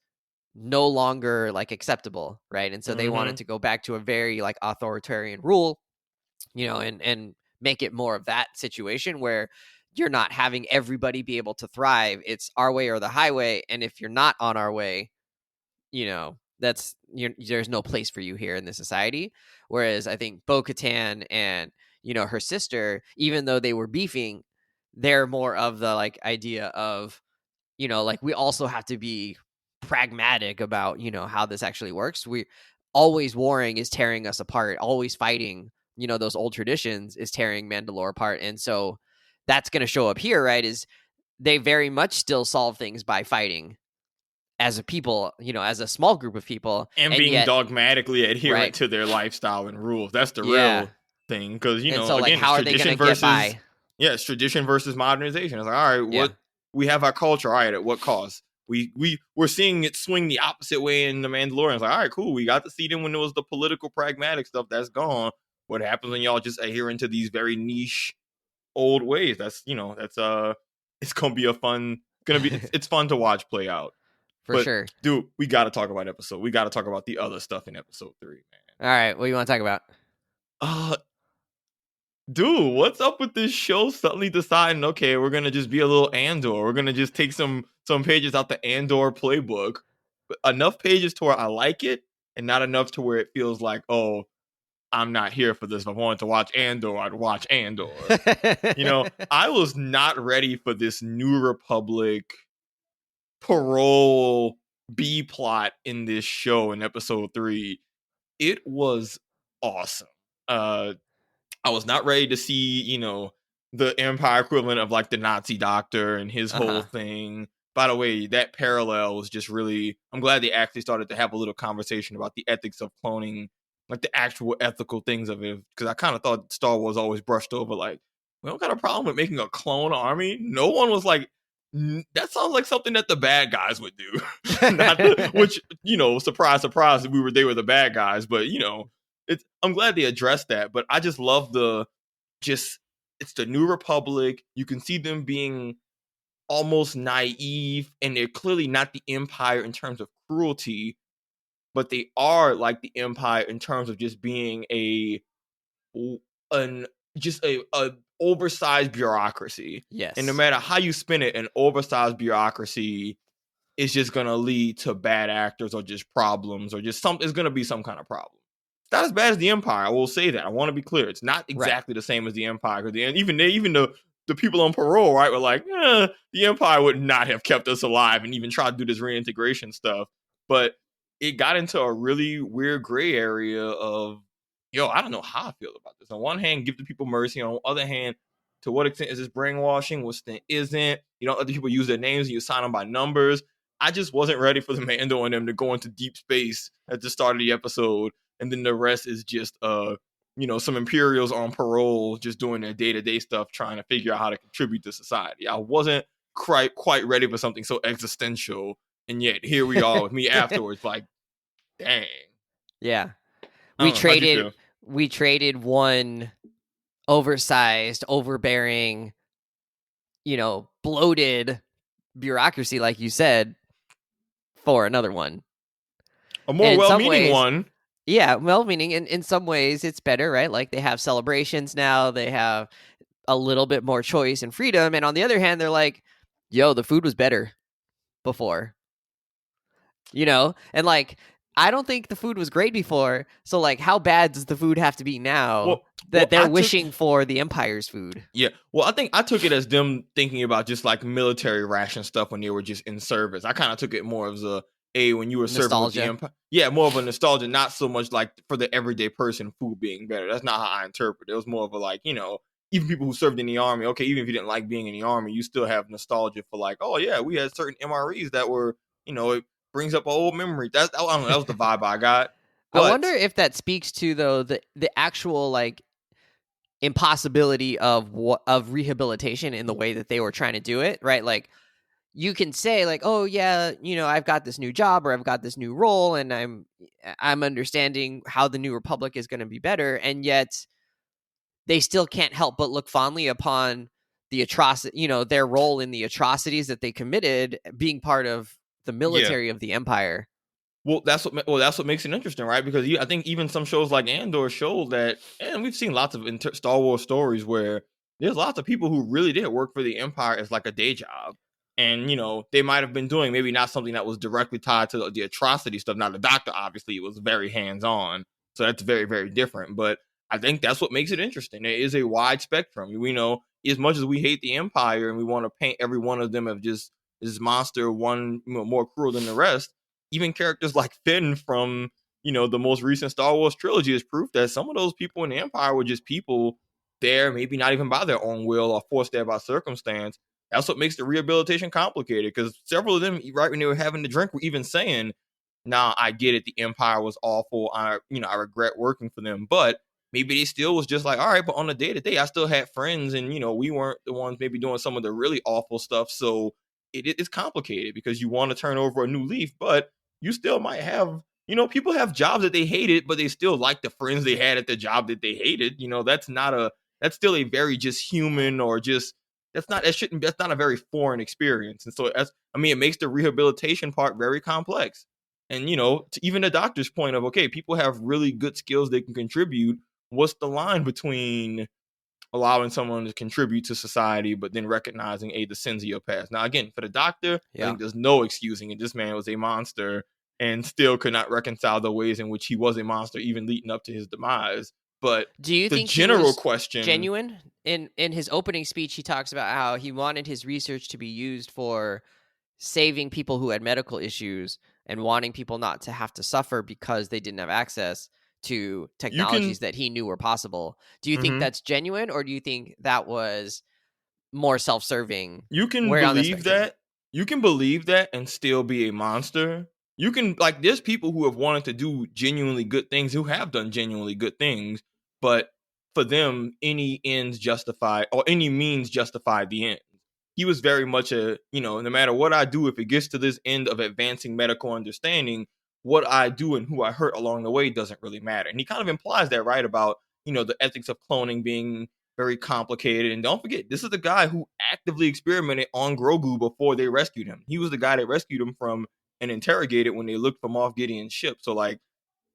Speaker 1: no longer like acceptable, right? And so they
Speaker 2: Mm-hmm.
Speaker 1: wanted to go back to a very like authoritarian rule, and make it more of that situation where you're not having everybody be able to thrive. It's our way or the highway, and if you're not on our way, there's no place for you here in this society. Whereas I think Bo Katan and her sister, even though they were beefing, they're more of the like idea of like we also have to be pragmatic about how this actually works. We always warring is tearing us apart. Always fighting, those old traditions is tearing Mandalore apart, and so that's going to show up here, right? Is they very much still solve things by fighting as a people, as a small group of people,
Speaker 2: And
Speaker 1: and
Speaker 2: being
Speaker 1: yet,
Speaker 2: dogmatically adherent
Speaker 1: right,
Speaker 2: to their lifestyle and rules. That's the
Speaker 1: yeah,
Speaker 2: real thing. Because,
Speaker 1: and so like,
Speaker 2: again, it's
Speaker 1: how are they
Speaker 2: tradition
Speaker 1: gonna get
Speaker 2: versus,
Speaker 1: by?
Speaker 2: yeah, it's tradition versus modernization. It's like, all right,
Speaker 1: Yeah,
Speaker 2: we have our culture. All right, at what cost? We're seeing it swing the opposite way in the Mandalorian. It's like, all right, cool. We got to see them when it was the political pragmatic stuff. That's gone. What happens when y'all just adhering to these very niche old ways? It's gonna be it's fun to watch play out.
Speaker 1: for
Speaker 2: But
Speaker 1: sure.
Speaker 2: dude, we got to talk about episode. We got to talk about the other stuff in episode 3, man.
Speaker 1: All right, what do you want to talk about?
Speaker 2: Uh, dude, what's up with this show suddenly deciding, okay, we're gonna just be a little Andor. We're gonna just take some pages out the Andor playbook, but enough pages to where I like it, and not enough to where it feels like, oh, I'm not here for this. If I wanted to watch Andor, I'd watch Andor. I was not ready for this New Republic parole B plot in this show in episode 3. It was awesome. I was not ready to see, the Empire equivalent of like the Nazi doctor and his whole thing. By the way, that parallel was just really, I'm glad they actually started to have a little conversation about the ethics of cloning, like the actual ethical things of it. Because I kind of thought Star Wars always brushed over like, we don't got a problem with making a clone army. No one was like, that sounds like something that the bad guys would do. Which, surprise, surprise, they were the bad guys. But, I'm glad they addressed that. But I just love it's the New Republic. You can see them being almost naive, and they're clearly not the Empire in terms of cruelty, but they are like the Empire in terms of just being an just a oversized bureaucracy.
Speaker 1: Yes.
Speaker 2: And no matter how you spin it, an oversized bureaucracy is just gonna lead to bad actors or just problems or just it's gonna be some kind of problem. It's not as bad as the Empire. I will say that. I want to be clear. It's not exactly the same as the Empire. Because even the people on parole, right, were like, the Empire would not have kept us alive and even tried to do this reintegration stuff. But it got into a really weird gray area of, I don't know how I feel about this. On one hand, give the people mercy. On the other hand, to what extent is this brainwashing? What extent isn't? You don't let the people use their names and you assign them by numbers. I just wasn't ready for the Mando and them to go into deep space at the start of the episode, and then the rest is just some Imperials on parole just doing their day-to-day stuff, trying to figure out how to contribute to society. I wasn't quite ready for something so existential, and yet here we are with me afterwards, like, dang.
Speaker 1: Yeah.
Speaker 2: I don't know, how'd you feel?
Speaker 1: We traded one oversized, overbearing, bloated bureaucracy, like you said, for another one.
Speaker 2: A more well-meaning one.
Speaker 1: Yeah, well-meaning. In some ways, it's better, right? Like, they have celebrations now. They have a little bit more choice and freedom, and on the other hand, they're like, yo, the food was better before, and like, I don't think the food was great before, so like, how bad does the food have to be now
Speaker 2: Well,
Speaker 1: that they're
Speaker 2: I took
Speaker 1: wishing for the Empire's food?
Speaker 2: Yeah, well, I think I took it as them thinking about just like military ration stuff when they were just in service. I kind of took it more as when you were serving with the
Speaker 1: Nostalgia.
Speaker 2: empire. Yeah, more of a nostalgia, not so much like for the everyday person food being better. That's not how I interpret it. It was more of a like, even people who served in the army. Okay, even if you didn't like being in the army, you still have nostalgia for like, oh yeah, we had certain MREs that were, it brings up an old memory. I don't know, that was the vibe I got.
Speaker 1: I wonder
Speaker 2: But
Speaker 1: if that speaks to, though, the actual like impossibility of rehabilitation in the way that they were trying to do it, right? Like, you can say like, oh yeah, I've got this new job or I've got this new role, and I'm understanding how the New Republic is going to be better, and yet they still can't help but look fondly upon the atrocity, their role in the atrocities that they committed, being part of the
Speaker 2: yeah,
Speaker 1: military of the Empire.
Speaker 2: Well, that's what makes it interesting, right? Because I think even some shows like Andor show that, and we've seen lots of Star Wars stories where there's lots of people who really did work for the Empire as like a day job, and they might have been doing maybe not something that was directly tied to the atrocity stuff. Now the Doctor obviously was very hands on, so that's very very different. But I think that's what makes it interesting. There is a wide spectrum. We know as much as we hate the Empire and we want to paint every one of them as just this monster, one more cruel than the rest. Even characters like Finn from the most recent Star Wars trilogy is proof that some of those people in the Empire were just people there, maybe not even by their own will or forced there by circumstance. That's what makes the rehabilitation complicated, because several of them, right when they were having the drink, were even saying, "Nah, I get it. The Empire was awful. I regret working for them, but." Maybe they still was just like, all right, but on the day to day, I still had friends, and we weren't the ones maybe doing some of the really awful stuff. So it's complicated because you want to turn over a new leaf, but you still might have, people have jobs that they hated, but they still like the friends they had at the job that they hated. That's still a very just human, or just, that's not a very foreign experience. And so it makes the rehabilitation part very complex. And, to even the Doctor's point of, okay, people have really good skills they can contribute. What's the line between allowing someone to contribute to society, but then recognizing the sins of your past? Now, again, for the Doctor, I think there's no excusing it. This man was a monster and still could not reconcile the ways in which he was a monster, even leading up to his demise. But
Speaker 1: do you
Speaker 2: the
Speaker 1: think he
Speaker 2: general
Speaker 1: was
Speaker 2: question,
Speaker 1: genuine? In his opening speech, he talks about how he wanted his research to be used for saving people who had medical issues and wanting people not to have to suffer because they didn't have access to technologies that he knew were possible. Do you think
Speaker 2: Mhm.
Speaker 1: that's genuine, or do you think that was more self-serving?
Speaker 2: You can
Speaker 1: Where on the
Speaker 2: believe
Speaker 1: spectrum?
Speaker 2: that. You can believe that and still be a monster. You can, like, there's people who have wanted to do genuinely good things, who have done genuinely good things, but for them, any ends justify, or any means justify the end. He was very much no matter what I do, if it gets to this end of advancing medical understanding, what I do and who I hurt along the way doesn't really matter. And he kind of implies that, right, about, the ethics of cloning being very complicated. And don't forget, this is the guy who actively experimented on Grogu before they rescued him. He was the guy that rescued him from and interrogated when they looked for Moff Gideon's ship. So, like,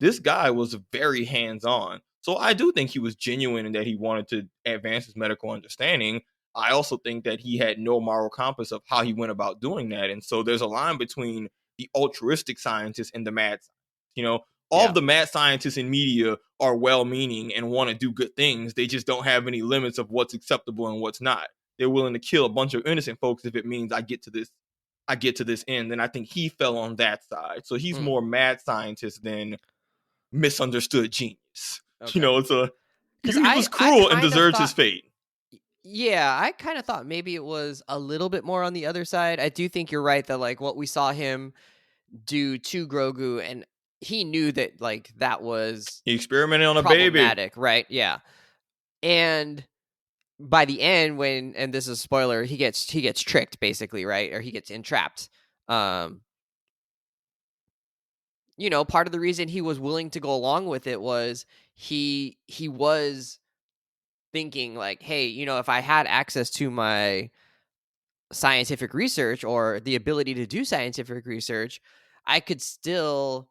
Speaker 2: this guy was very hands-on. So I do think he was genuine in that he wanted to advance his medical understanding. I also think that he had no moral compass of how he went about doing that. And so there's a line between the altruistic scientist and the mad scientist. All of
Speaker 1: Yeah.
Speaker 2: the mad scientists in media are well-meaning and want to do good things. They just don't have any limits of what's acceptable and what's not. They're willing to kill a bunch of innocent folks if it means I get to this end. And I think he fell on that side. So he's
Speaker 1: Hmm.
Speaker 2: more mad scientist than misunderstood genius.
Speaker 1: Okay.
Speaker 2: It's
Speaker 1: Because
Speaker 2: he was
Speaker 1: I
Speaker 2: cruel and
Speaker 1: kind of
Speaker 2: deserves his
Speaker 1: thought,
Speaker 2: fate.
Speaker 1: yeah, I kind of thought maybe it was a little bit more on the other side. I do think you're right that like what we saw him do to Grogu, and he knew that like that was
Speaker 2: He experimented on a baby.
Speaker 1: problematic, right? Yeah. And by the end, and this is a spoiler, he gets tricked basically, right? Or he gets entrapped. Um, part of the reason he was willing to go along with it was he was thinking like, hey, if I had access to my scientific research or the ability to do scientific research, I could still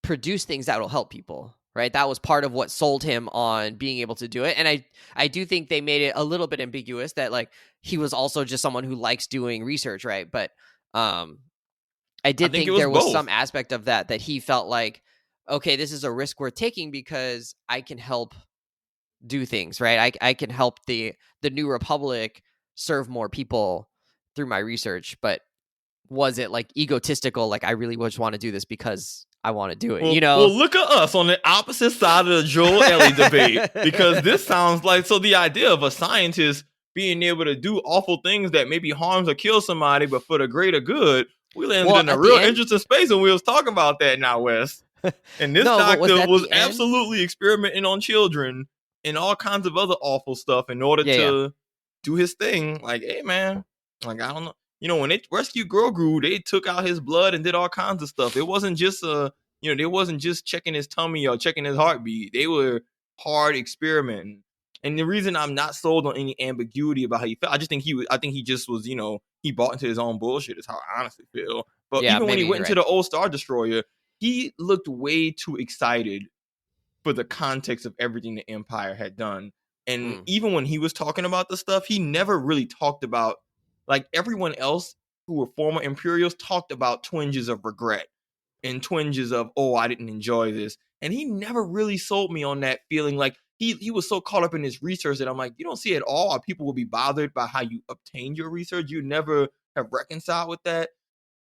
Speaker 1: produce things that will help people, right? That was part of what sold him on being able to do it. And I do think they made it a little bit ambiguous that like he was also just someone who likes doing research, right? But I
Speaker 2: I
Speaker 1: did
Speaker 2: think it
Speaker 1: think
Speaker 2: was
Speaker 1: there was
Speaker 2: both.
Speaker 1: some aspect of that he felt like, okay, this is a risk we're taking because I can help do things, right? I can help the New Republic serve more people through my research. But was it like egotistical? Like I really just want to do this because I want to do it, you
Speaker 2: Well,
Speaker 1: know?
Speaker 2: look at us on the opposite side of the Joel Ellie debate, because this sounds like, so the idea of a scientist being able to do awful things that maybe harms or kills somebody, but for the greater good, we landed
Speaker 1: Well,
Speaker 2: in a
Speaker 1: at the
Speaker 2: real
Speaker 1: end,
Speaker 2: interesting space, and we was talking about that now, Wes. And this
Speaker 1: no, but was
Speaker 2: doctor
Speaker 1: that
Speaker 2: was
Speaker 1: the end?
Speaker 2: absolutely experimenting on children and all kinds of other awful stuff in order
Speaker 1: Yeah, yeah,
Speaker 2: to do his thing. Like, hey man, like I don't know. You know, when they rescued Grogu, they took out his blood and did all kinds of stuff. It wasn't just they wasn't just checking his tummy or checking his heartbeat. They were hard experimenting. And the reason I'm not sold on any ambiguity about how he felt, I think he just was, he bought into his own bullshit, is how I honestly feel. But
Speaker 1: yeah.
Speaker 2: even when he
Speaker 1: Maybe
Speaker 2: went
Speaker 1: you're
Speaker 2: into
Speaker 1: right.
Speaker 2: the old Star Destroyer, he looked way too excited for the context of everything the Empire had done. And
Speaker 1: Mm.
Speaker 2: even when he was talking about the stuff, he never really talked about, like everyone else who were former Imperials talked about twinges of regret and twinges of, oh, I didn't enjoy this. And he never really sold me on that feeling. Like he was so caught up in his research that I'm like, you don't see at all how people will be bothered by how you obtained your research. You never have reconciled with that.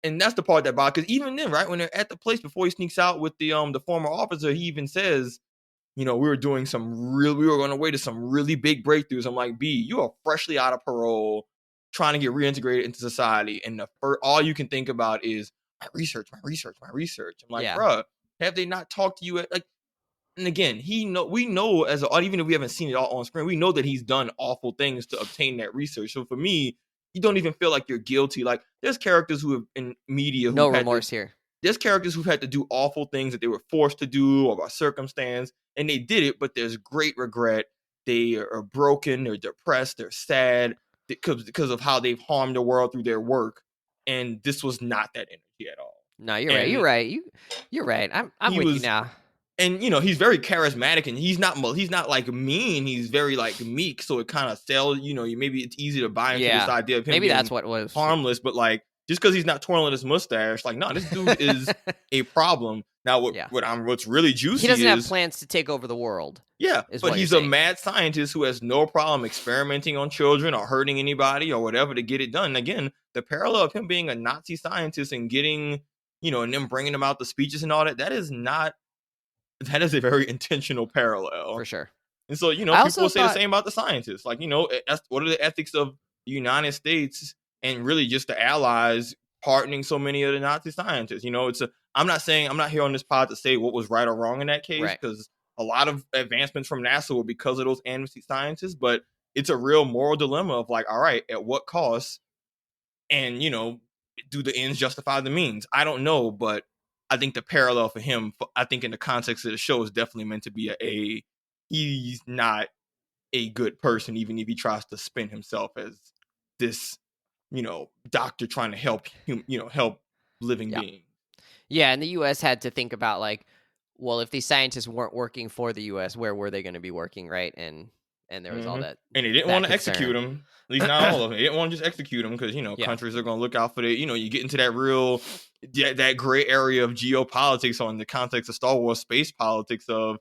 Speaker 2: And that's the part that bothers, because even then, right, when they're at the place before he sneaks out with the former officer, he even says, we were going away to some really big breakthroughs. I'm like, B, you are freshly out of parole, trying to get reintegrated into society, and all you can think about is my research, my research, my research. I'm like,
Speaker 1: Yeah,
Speaker 2: bruh, have they not talked to you like? And again, we know even if we haven't seen it all on screen, we know that he's done awful things to obtain that research. So for me, you don't even feel like you're guilty. Like there's characters who have in media
Speaker 1: no
Speaker 2: who've had to
Speaker 1: remorse here.
Speaker 2: there's characters who've had to do awful things that they were forced to do or by circumstance, and they did it, but there's great regret. They are broken, they're depressed, they're sad because of how they've harmed the world through their work. And this was not that energy at all.
Speaker 1: No, you're right. You're
Speaker 2: And
Speaker 1: right. You're right. I'm
Speaker 2: he
Speaker 1: with you
Speaker 2: was
Speaker 1: now.
Speaker 2: and he's very charismatic, and he's not like mean, he's very like meek, so it kind of sells, maybe it's easy to buy into this
Speaker 1: Yeah,
Speaker 2: idea of him
Speaker 1: maybe that's
Speaker 2: being
Speaker 1: what was.
Speaker 2: harmless, but like just because he's not twirling his mustache, like no, this dude is a problem. Now
Speaker 1: Yeah,
Speaker 2: what's really
Speaker 1: he
Speaker 2: juicy
Speaker 1: doesn't have
Speaker 2: is,
Speaker 1: plans to take over the world.
Speaker 2: yeah,
Speaker 1: Is
Speaker 2: but
Speaker 1: what you're
Speaker 2: he's a
Speaker 1: saying.
Speaker 2: mad scientist who has no problem experimenting on children or hurting anybody or whatever to get it done. And again, the parallel of him being a Nazi scientist and getting, and them bringing him out the speeches and all that, that is a very intentional
Speaker 1: For
Speaker 2: parallel.
Speaker 1: sure.
Speaker 2: And so,
Speaker 1: I
Speaker 2: people will
Speaker 1: also
Speaker 2: say the
Speaker 1: thought,
Speaker 2: same about the scientists. Like, that's what are the ethics of the United States and really just the allies pardoning so many of the Nazi scientists? I'm not here on this pod to say what was right or wrong in that case,
Speaker 1: right?
Speaker 2: because a lot of advancements from NASA were because of those anti scientists, but it's a real moral dilemma of like, all right, at what cost? And, do the ends justify the means? I don't know, but I think the parallel for him, I think in the context of the show, is definitely meant to be he's not a good person, even if he tries to spin himself as this, doctor trying to help living
Speaker 1: Yeah,
Speaker 2: beings.
Speaker 1: yeah. And the U.S. had to think about like, well, if these scientists weren't working for the U.S., where were they going to be working, right? And there was all
Speaker 2: Mm-hmm.
Speaker 1: that
Speaker 2: And they didn't want to execute
Speaker 1: concern.
Speaker 2: him. At least not all of them. They didn't want to just execute him because
Speaker 1: Yeah,
Speaker 2: countries are going to look out for you get into that gray area of geopolitics on the context of Star Wars space politics of,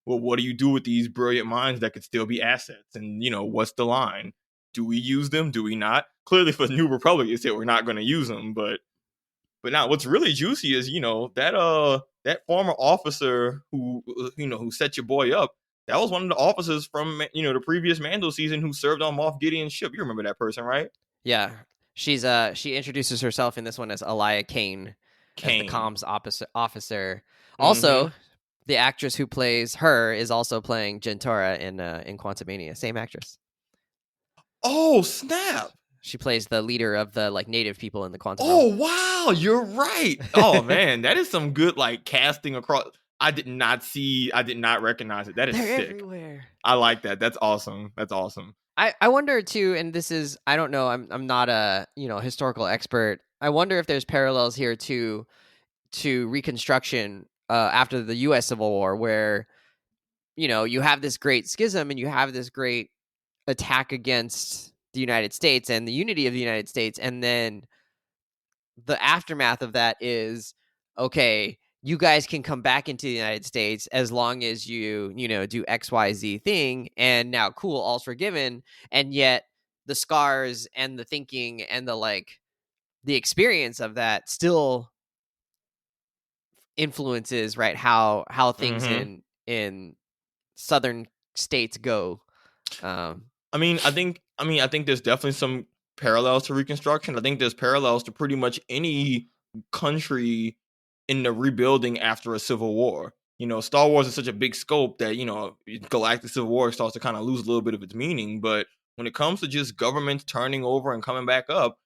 Speaker 2: well, what do you do with these brilliant minds that could still be assets? And what's the line? Do we use them? Do we not? Clearly, for the New Republic, they said we're not going to use them. But now, what's really juicy is that former officer who set your boy up. That was one of the officers from the previous Mando season who served on Moff Gideon's ship. You remember that person, right?
Speaker 1: yeah. She introduces herself in this one as Elia Kane, as the
Speaker 2: Kane.
Speaker 1: comms officer.
Speaker 2: Mm-hmm.
Speaker 1: Also, the actress who plays her is also playing Jentora in Quantumania. Same actress.
Speaker 2: Oh snap!
Speaker 1: She plays the leader of the like native people in the quantum realm.
Speaker 2: Oh wow, you're right. Oh man, that is some good like casting across. I did not recognize it. That is
Speaker 1: They're
Speaker 2: sick.
Speaker 1: everywhere.
Speaker 2: I like that. That's awesome. That's awesome.
Speaker 1: I wonder too, and this is I don't know. I'm not a historical expert. I wonder if there's parallels here to Reconstruction after the U.S. Civil War, where you have this great schism and you have this great attack against the United States and the unity of the United States, and then the aftermath of that is, okay, you guys can come back into the United States as long as you do XYZ thing, and now cool, all's forgiven. And yet the scars and the thinking and the experience of that still influences, right, how things
Speaker 2: Mm-hmm.
Speaker 1: in southern states go. um
Speaker 2: I think there's definitely some parallels to Reconstruction. I think there's parallels to pretty much any country in the rebuilding after a civil war. Star Wars is such a big scope that Galactic Civil War starts to kind of lose a little bit of its meaning. But when it comes to just governments turning over and coming back up,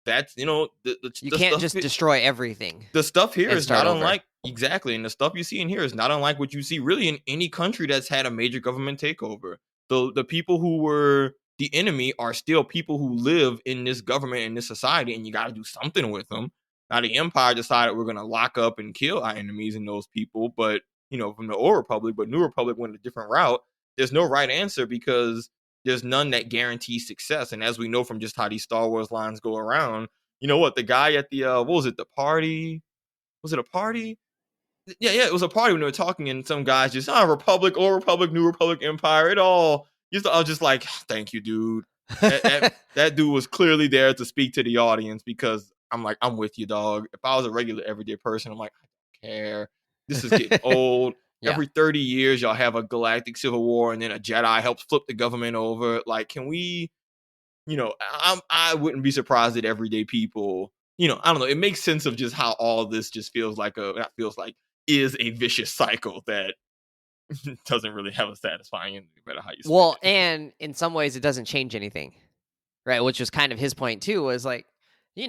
Speaker 2: that's
Speaker 1: you
Speaker 2: the
Speaker 1: can't
Speaker 2: stuff.
Speaker 1: just destroy everything
Speaker 2: The stuff here
Speaker 1: and
Speaker 2: is
Speaker 1: start
Speaker 2: not
Speaker 1: over.
Speaker 2: unlike exactly, and the stuff you see in here is not unlike what you see really in any country that's had a major government takeover. The people who were the enemy are still people who live in this government and this society, and you got to do something with them. Now, the Empire decided we're going to lock up and kill our enemies and those people, but from the Old Republic, but New Republic went a different route. There's no right answer because there's none that guarantees success, and as we know from just how these Star Wars lines go around, you know what? The guy at the what was it? The party? Was it a party? Yeah, it was a party when they were talking, and some guys just Republic, Old Republic, New Republic, Empire. It all. I was just like, thank you, dude. That dude was clearly there to speak to the audience because I'm like, I'm with you, dog. If I was a regular everyday person, I'm like, I don't care. This is getting old.
Speaker 1: Yeah.
Speaker 2: Every 30 years, y'all have a galactic civil war, and then a Jedi helps flip the government over. Like, can we I wouldn't be surprised that everyday people, I don't know. It makes sense of just how all of this just is a vicious cycle that doesn't really have a satisfying ending, no matter how you spin
Speaker 1: Well,
Speaker 2: it.
Speaker 1: and in some ways it doesn't change anything, right? Which was kind of his point too, was like, we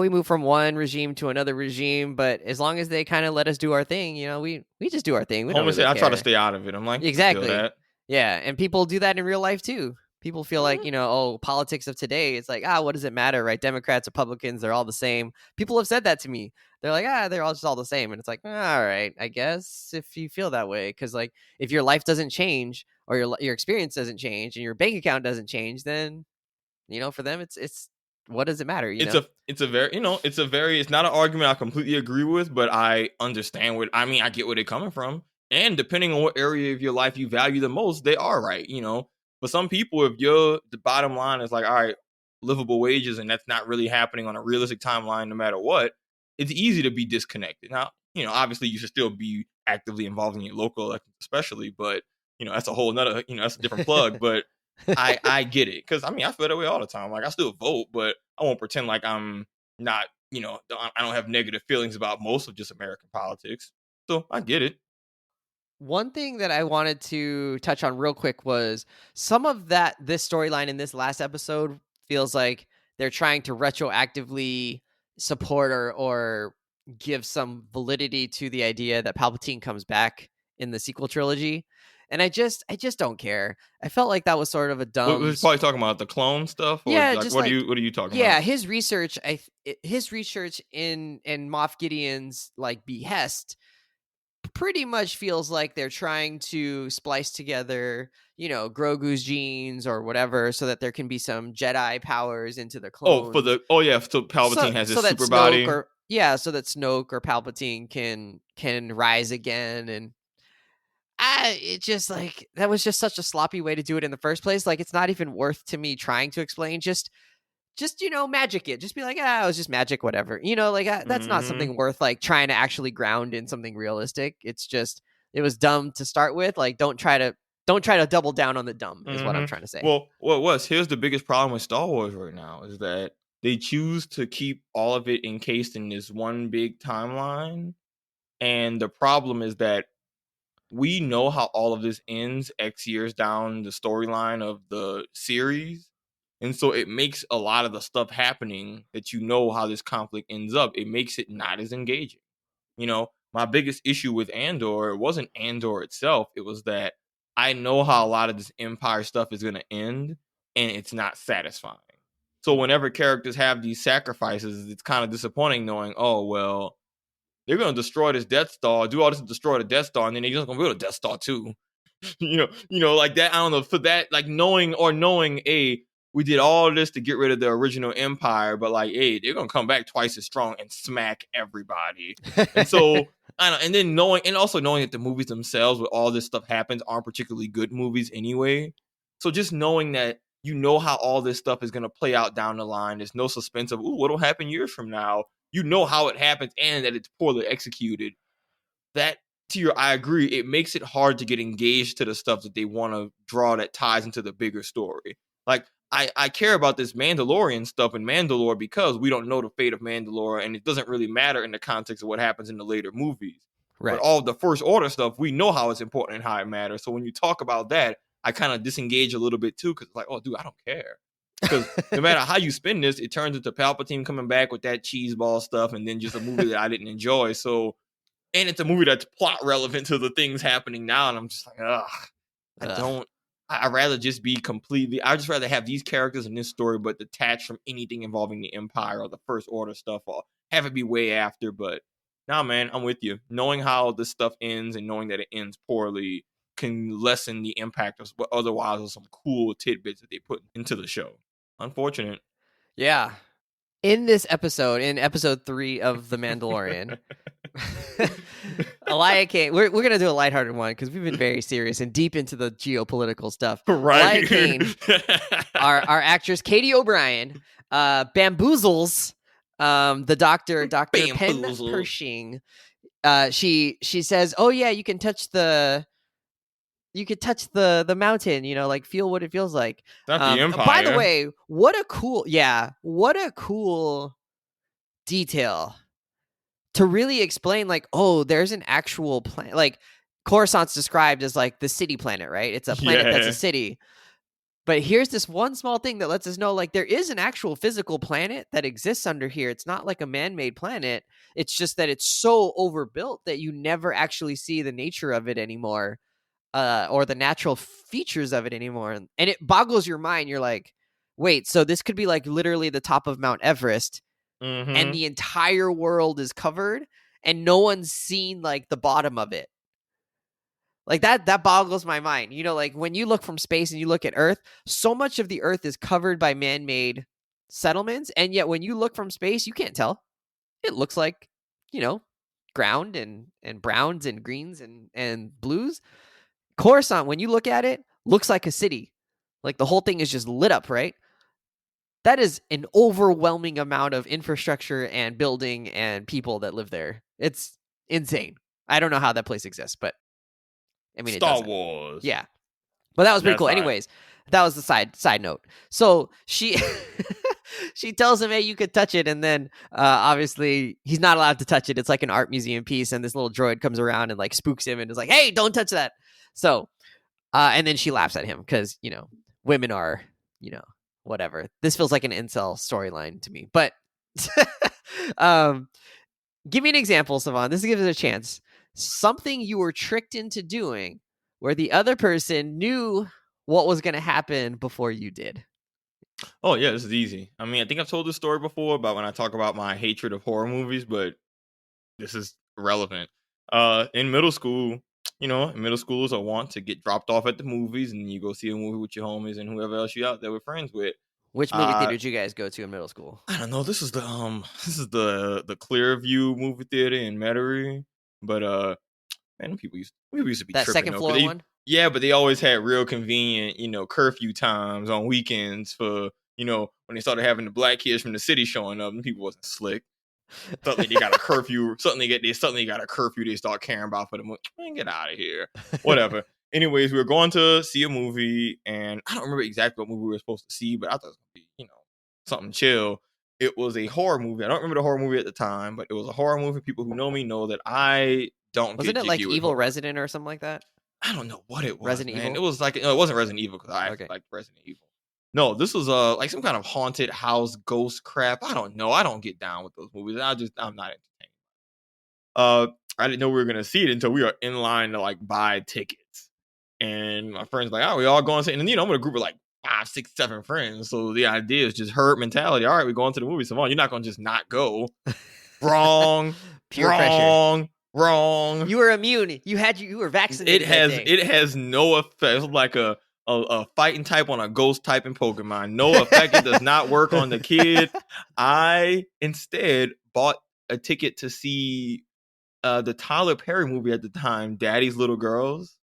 Speaker 1: move from one regime to another regime, but as long as they kind of let us do our thing, we just do our thing. We don't
Speaker 2: Homer said,
Speaker 1: really
Speaker 2: I try to
Speaker 1: care.
Speaker 2: stay out of it. I'm like, I feel
Speaker 1: Exactly.
Speaker 2: that.
Speaker 1: Yeah, and people do that in real life too. People feel like,
Speaker 2: Mhm.
Speaker 1: politics of today, it's like, what does it matter, right? Democrats, Republicans, they're all the same. People have said that to me. They're like, they're all just all the same. And it's like, all right, I guess if you feel that way, because like if your life doesn't change or your experience doesn't change and your bank account doesn't change, then for them it's what does it matter,
Speaker 2: It's not an argument I completely agree with, but I understand I get where they're coming from. And depending on what area of your life you value the most, they are right. For some people, if the bottom line is like, all right, livable wages, and that's not really happening on a realistic timeline, no matter what, it's easy to be disconnected. Now, obviously you should still be actively involved in your local elections, especially, but that's a whole nother, that's a different plug. But I get it because I feel that way all the time. Like I still vote, but I won't pretend like I'm not. I don't have negative feelings about most of just American politics. So I get it.
Speaker 1: One thing that I wanted to touch on real quick was some of this storyline in this last episode feels like they're trying to retroactively support or give some validity to the idea that Palpatine comes back in the sequel trilogy. And I just don't care. I felt like that was sort of a
Speaker 2: We're probably talking about the clone stuff, or
Speaker 1: yeah,
Speaker 2: like
Speaker 1: just like
Speaker 2: what are you talking
Speaker 1: yeah,
Speaker 2: about?
Speaker 1: his research in Moff Gideon's like behest pretty much feels like they're trying to splice together, Grogu's genes or whatever, so that there can be some Jedi powers into the clones.
Speaker 2: So
Speaker 1: So
Speaker 2: Palpatine has
Speaker 1: so
Speaker 2: his
Speaker 1: that
Speaker 2: super body.
Speaker 1: Snoke or Palpatine can rise again. And it just like that was just such a sloppy way to do it in the first place. Like it's not even worth to me trying to explain. Just magic it. Just be like, it was just magic, whatever. Like that's not
Speaker 2: Hmm.
Speaker 1: something worth like trying to actually ground in something realistic. It was dumb to start with. Like don't try to double down on the dumb is what I'm
Speaker 2: Hmm.
Speaker 1: trying to say.
Speaker 2: Well, here's the biggest problem with Star Wars right now is that they choose to keep all of it encased in this one big timeline, and the problem is that we know how all of this ends X years down the storyline of the series. And so it makes a lot of the stuff happening that how this conflict ends up, it makes it not as engaging. My biggest issue with Andor, it wasn't Andor itself, it was that I know how a lot of this Empire stuff is going to end, and it's not satisfying. So whenever characters have these sacrifices, it's kind of disappointing knowing, oh, well, they're gonna destroy this Death Star, do all this to destroy the Death Star, and then they're just gonna build a Death Star too. Like that. I don't know, for that, like knowing, we did all this to get rid of the original Empire, but like, hey, they're gonna come back twice as strong and smack everybody. And so I don't know, and then also knowing that the movies themselves, where all this stuff happens, aren't particularly good movies anyway. So just knowing that how all this stuff is gonna play out down the line. There's no suspense of what'll happen years from now. You know how it happens and that it's poorly executed. I agree. It makes it hard to get engaged to the stuff that they want to draw that ties into the bigger story. Like, I care about this Mandalorian stuff in Mandalore because we don't know the fate of Mandalore, and it doesn't really matter in the context of what happens in the later movies. Right. But all the First Order stuff, we know how it's important and how it matters. So when you talk about that, I kind of disengage a little bit too, because like, oh, dude, I don't care. Because no matter how you spin this, it turns into Palpatine coming back with that cheeseball stuff, and then just a movie that I didn't enjoy. So, and it's a movie that's plot relevant to the things happening now, and I'm just like, I'd rather just be I'd just rather have these characters in this story, but detached from anything involving the Empire or the First Order stuff, or have it be way after. But nah, man, I'm with you. Knowing how this stuff ends and knowing that it ends poorly can lessen the impact of what otherwise are some cool tidbits that they put into the show. Unfortunate.
Speaker 1: Yeah. In this episode, in episode 3 of The Mandalorian, Elia Kane, we're going to do a lighthearted one because we've been very serious and deep into the geopolitical stuff.
Speaker 2: Right.
Speaker 1: Elia Kane, our actress Katie O'Brien, bamboozles the Dr. Penn Pershing. She says, oh yeah, you could touch the mountain, like feel what it feels like.
Speaker 2: Not the Empire.
Speaker 1: By the way, what a cool detail to really explain, like, oh, there's an actual planet. Like, Coruscant's described as like the city planet, right? It's a planet that's a city. But here's this one small thing that lets us know, like, there is an actual physical planet that exists under here. It's not like a man-made planet. It's just that it's so overbuilt that you never actually see the nature of it anymore. Or the natural features of it anymore. And it boggles your mind. You're like, wait, so this could be like literally the top of Mount Everest, and the entire world is covered and no one's seen like the bottom of it. Like that boggles my mind. Like when you look from space and you look at Earth, so much of the Earth is covered by man-made settlements, and yet when you look from space, you can't tell. It looks like, ground and browns and greens and blues. Coruscant, when you look at it, looks like a city. Like the whole thing is just lit up, right? That is an overwhelming amount of infrastructure and building and people that live there. It's insane. I don't know how that place exists, but I mean,
Speaker 2: Star Wars.
Speaker 1: Yeah. But that was pretty cool. Anyways, that was the side note. So she she tells him, hey, you could touch it. And then obviously he's not allowed to touch it. It's like an art museum piece. And this little droid comes around and like spooks him and is like, hey, don't touch that. So, and then she laughs at him because, women are, whatever. This feels like an incel storyline to me. But give me an example, Savon. This gives it a chance. Something you were tricked into doing where the other person knew what was going to happen before you did.
Speaker 2: Oh, yeah, this is easy. I mean, I think I've told this story before about when I talk about my hatred of horror movies, but this is relevant. In middle school, middle schoolers are wont to get dropped off at the movies, and you go see a movie with your homies and whoever else you out there with friends with.
Speaker 1: Which movie theater did you guys go to in middle school?
Speaker 2: I don't know. This is the Clearview movie theater in Metairie. But man, people used to be
Speaker 1: that
Speaker 2: tripping,
Speaker 1: second floor one.
Speaker 2: Yeah, but they always had real convenient, curfew times on weekends for, when they started having the black kids from the city showing up, and people wasn't slick. Suddenly they got a curfew. Suddenly got a curfew they start caring about for the movie. Man, get out of here. Whatever. Anyways, we were going to see a movie, and I don't remember exactly what movie we were supposed to see, but I thought it was going to be, something chill. It was a horror movie. I don't remember the horror movie at the time, but it was a horror movie. People who know me know that I don't
Speaker 1: Wasn't it like Evil Resident or something like that?
Speaker 2: I don't know what it was.
Speaker 1: Resident Evil?
Speaker 2: It was like, no, it wasn't Resident Evil because I actually liked Resident Evil. No, this was like some kind of haunted house ghost crap. I don't know. I don't get down with those movies. I'm not entertained. I didn't know we were gonna see it until we were in line to like buy tickets. And my friends like, oh, we all going to see it. And I'm in a group of like 5, 6, 7 friends. So the idea is just herd mentality. All right, we're going to the movie. Savon, you're not gonna just not go. Wrong.
Speaker 1: Pure pressure.
Speaker 2: Wrong.
Speaker 1: You were immune. You were vaccinated.
Speaker 2: It has no effect. It's like a fighting type on a ghost type in Pokemon. No effect. It does not work on the kid. I instead bought a ticket to see the Tyler Perry movie at the time, Daddy's Little Girls.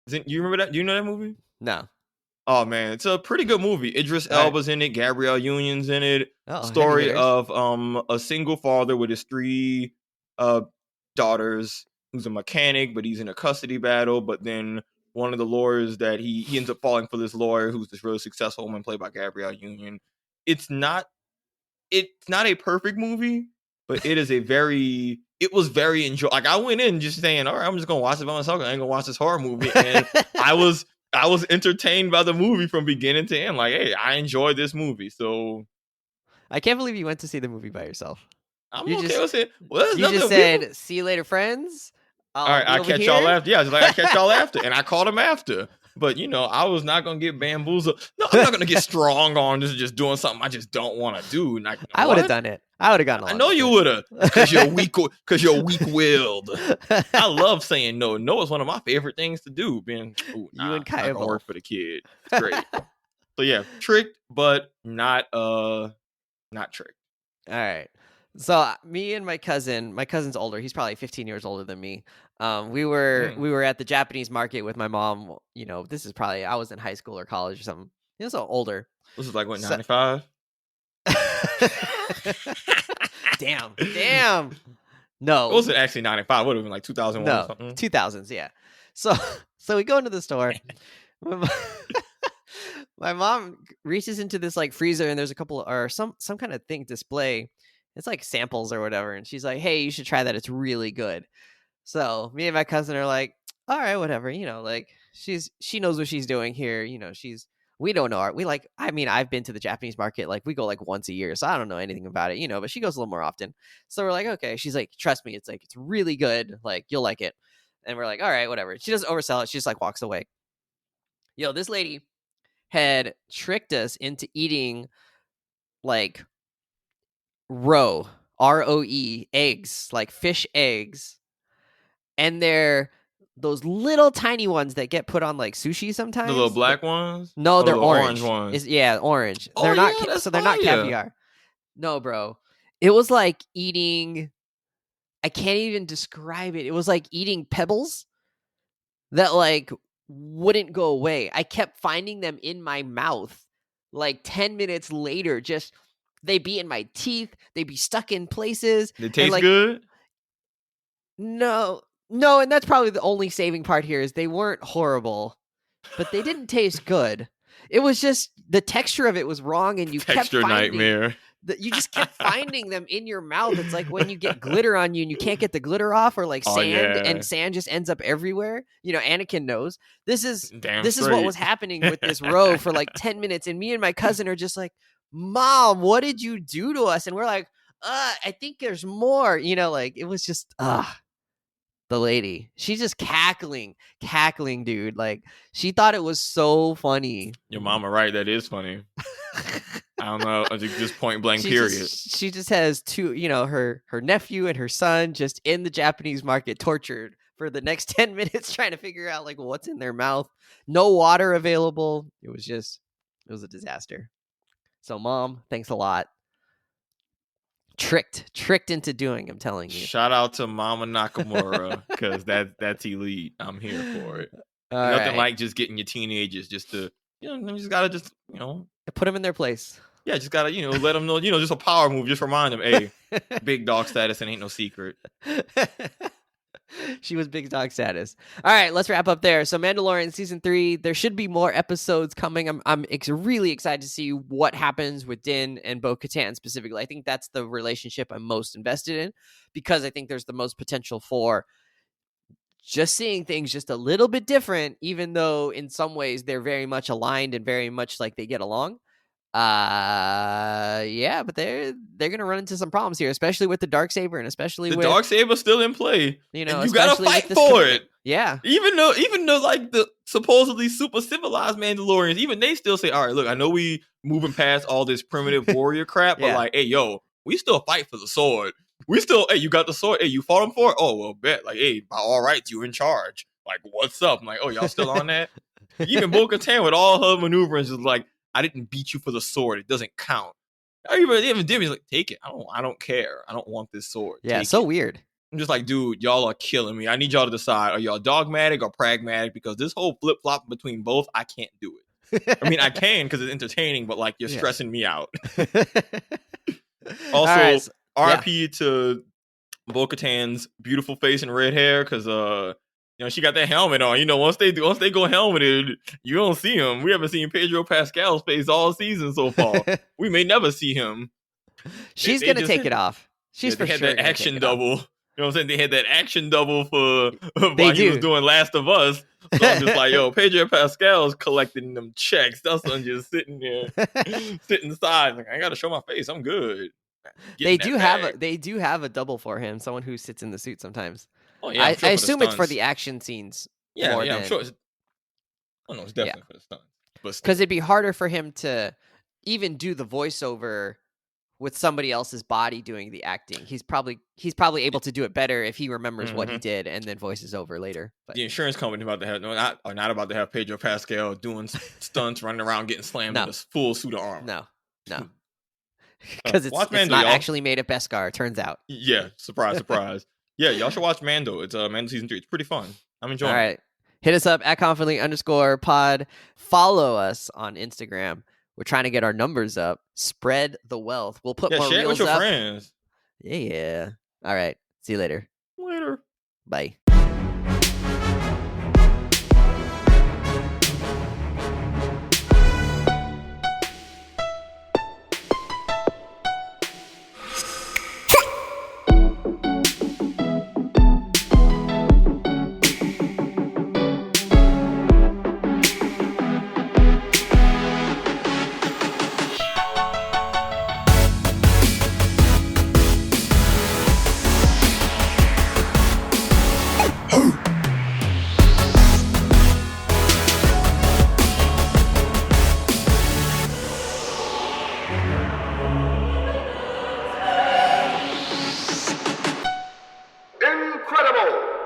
Speaker 2: You remember that? Do you know that movie?
Speaker 1: No.
Speaker 2: Oh man, it's a pretty good movie. Idris Elba's in it. Gabrielle Union's in it. Story of a single father with his 3 daughters, who's a mechanic, but he's in a custody battle. But then one of the lawyers that he ends up falling for this lawyer who's this really successful woman played by Gabrielle Union. It's not a perfect movie, but it was very enjoyable. Like I went in just saying, all right, I'm just gonna watch it by myself. I ain't gonna watch this horror movie, and I was entertained by the movie from beginning to end. Like, hey, I enjoyed this movie. So
Speaker 1: I can't believe you went to see the movie by yourself.
Speaker 2: I'm okay with it. Well,
Speaker 1: you just said, "See you later, friends."
Speaker 2: All right, I'll catch y'all after. Yeah, just like I catch y'all after, and I called him after. But I was not gonna get bamboozled. No, I'm not gonna get strong on just doing something I just don't want to do. Like,
Speaker 1: I would have done it. I would have gotten.
Speaker 2: I know you would have, because you're weak-willed. I love saying no. No is one of my favorite things to do. Being you and Kyle gonna work for the kid. It's great. So yeah, tricked, but not tricked.
Speaker 1: All right. So me and my cousin's older. He's probably 15 years older than me. We were at the Japanese market with my mom. This is probably, I was in high school or college or something. So older.
Speaker 2: This is like what, 95?
Speaker 1: Damn. No.
Speaker 2: It wasn't actually 95. It would have been like 2001 or something.
Speaker 1: 2000s, yeah. So we go into the store. My mom reaches into this like freezer, and there's a couple or some kind of thing display. It's like samples or whatever. And she's like, hey, you should try that. It's really good. So me and my cousin are like, all right, whatever. Like she knows what she's doing here. We don't know. I've been to the Japanese market. Like we go like once a year. So I don't know anything about it, but she goes a little more often. So we're like, okay. She's like, trust me. It's really good. Like you'll like it. And we're like, all right, whatever. She doesn't oversell it. She just like walks away. This lady had tricked us into eating like ROE eggs, like fish eggs, and they're those little tiny ones that get put on like sushi sometimes.
Speaker 2: The little black ones?
Speaker 1: No, they're orange ones. Orange.
Speaker 2: Oh,
Speaker 1: they're not
Speaker 2: so
Speaker 1: they're not caviar. No, bro. It was like eating, I can't even describe it. It was like eating pebbles that like wouldn't go away. I kept finding them in my mouth like 10 minutes later. Just they'd be in my teeth. They'd be stuck in places.
Speaker 2: They taste good?
Speaker 1: No, and that's probably the only saving part here is they weren't horrible, but they didn't taste good. It was just the texture of it was wrong, and you
Speaker 2: texture
Speaker 1: kept finding,
Speaker 2: nightmare.
Speaker 1: You just kept finding them in your mouth. It's like when you get glitter on you and you can't get the glitter off, or like sand, and sand just ends up everywhere. Anakin knows this is what was happening with this row for like 10 minutes, and me and my cousin are just like, Mom, what did you do to us? And we're like, I think there's more. Like it was just the lady. She's just cackling, dude. Like she thought it was so funny.
Speaker 2: Your mama right, that is funny. I don't know, just point blank period.
Speaker 1: She just has two, her nephew and her son just in the Japanese market tortured for the next 10 minutes trying to figure out like what's in their mouth. No water available. It was a disaster. So Mom, thanks a lot. Tricked into doing, I'm telling you.
Speaker 2: Shout out to Mama Nakamura, because that's elite. I'm here for it. Nothing like just getting your teenagers just to, you just gotta just,
Speaker 1: put them in their place.
Speaker 2: Yeah, just gotta, let them know, just a power move. Just remind them, hey, big dog status and ain't no secret.
Speaker 1: She was big dog status. All right, let's wrap up there. So Mandalorian season 3, there should be more episodes coming. I'm really excited to see what happens with Djin and Bo Katan specifically. I think that's the relationship I'm most invested in, because I think there's the most potential for just seeing things just a little bit different, even though in some ways they're very much aligned and very much like they get along. But they're gonna run into some problems here, especially with the dark saber, and especially with
Speaker 2: dark saber still in play. You gotta fight for it.
Speaker 1: Yeah.
Speaker 2: Even though like the supposedly super civilized Mandalorians, even they still say, all right, look, I know we moving past all this primitive warrior crap, but like, hey, yo, we still fight for the sword. we still, hey, you got the sword. Hey, you fought him for it? Oh, well, bet. Like, hey, by all rights, you in charge. Like, what's up? I'm like, oh, y'all still on that? Even Bo Katan with all her maneuverings is like, I didn't beat you for the sword. It doesn't count. I even did. He's like, take it. I don't care. I don't want this sword.
Speaker 1: Yeah,
Speaker 2: Take
Speaker 1: so
Speaker 2: it.
Speaker 1: weird.
Speaker 2: I'm just like, dude, y'all are killing me. I need y'all to decide, are y'all dogmatic or pragmatic? Because this whole flip-flop between both, I can't do it. I mean, I can because it's entertaining, but like, you're stressing me out. Also,
Speaker 1: right, so,
Speaker 2: RIP to Bo Katan's beautiful face and red hair, because she got that helmet on. Once they go helmeted, you don't see him. We haven't seen Pedro Pascal's face all season so far. We may never see him.
Speaker 1: She's gonna take it off. She's for
Speaker 2: had
Speaker 1: sure
Speaker 2: that action double.
Speaker 1: Off.
Speaker 2: You know what I'm saying? They had that action double for while he was doing Last of Us. So I'm just like, yo, Pedro Pascal's collecting them checks. That son just sitting there, sitting inside. Like, I gotta show my face. I'm good.
Speaker 1: They do have a double for him. Someone who sits in the suit sometimes.
Speaker 2: Oh yeah,
Speaker 1: I assume it's for the action scenes.
Speaker 2: Yeah, I'm sure. It's definitely for the stunts.
Speaker 1: Because it'd be harder for him to even do the voiceover with somebody else's body doing the acting. He's probably able to do it better if he remembers what he did and then voices over later. But
Speaker 2: the insurance company not about to have Pedro Pascal doing stunts, running around getting slammed in a full suit of armor.
Speaker 1: No. Because it's not actually made of Beskar, turns out.
Speaker 2: Yeah, surprise. Yeah, y'all should watch Mando. It's Mando season 3. It's pretty fun. I'm enjoying it.
Speaker 1: All right. Hit us up at confidently_pod. Follow us on Instagram. We're trying to get our numbers up. Spread the wealth. We'll put more
Speaker 2: share
Speaker 1: reels
Speaker 2: it with your
Speaker 1: up.
Speaker 2: friends.
Speaker 1: Yeah. All right. See you later.
Speaker 2: Later.
Speaker 1: Bye.
Speaker 3: Incredible!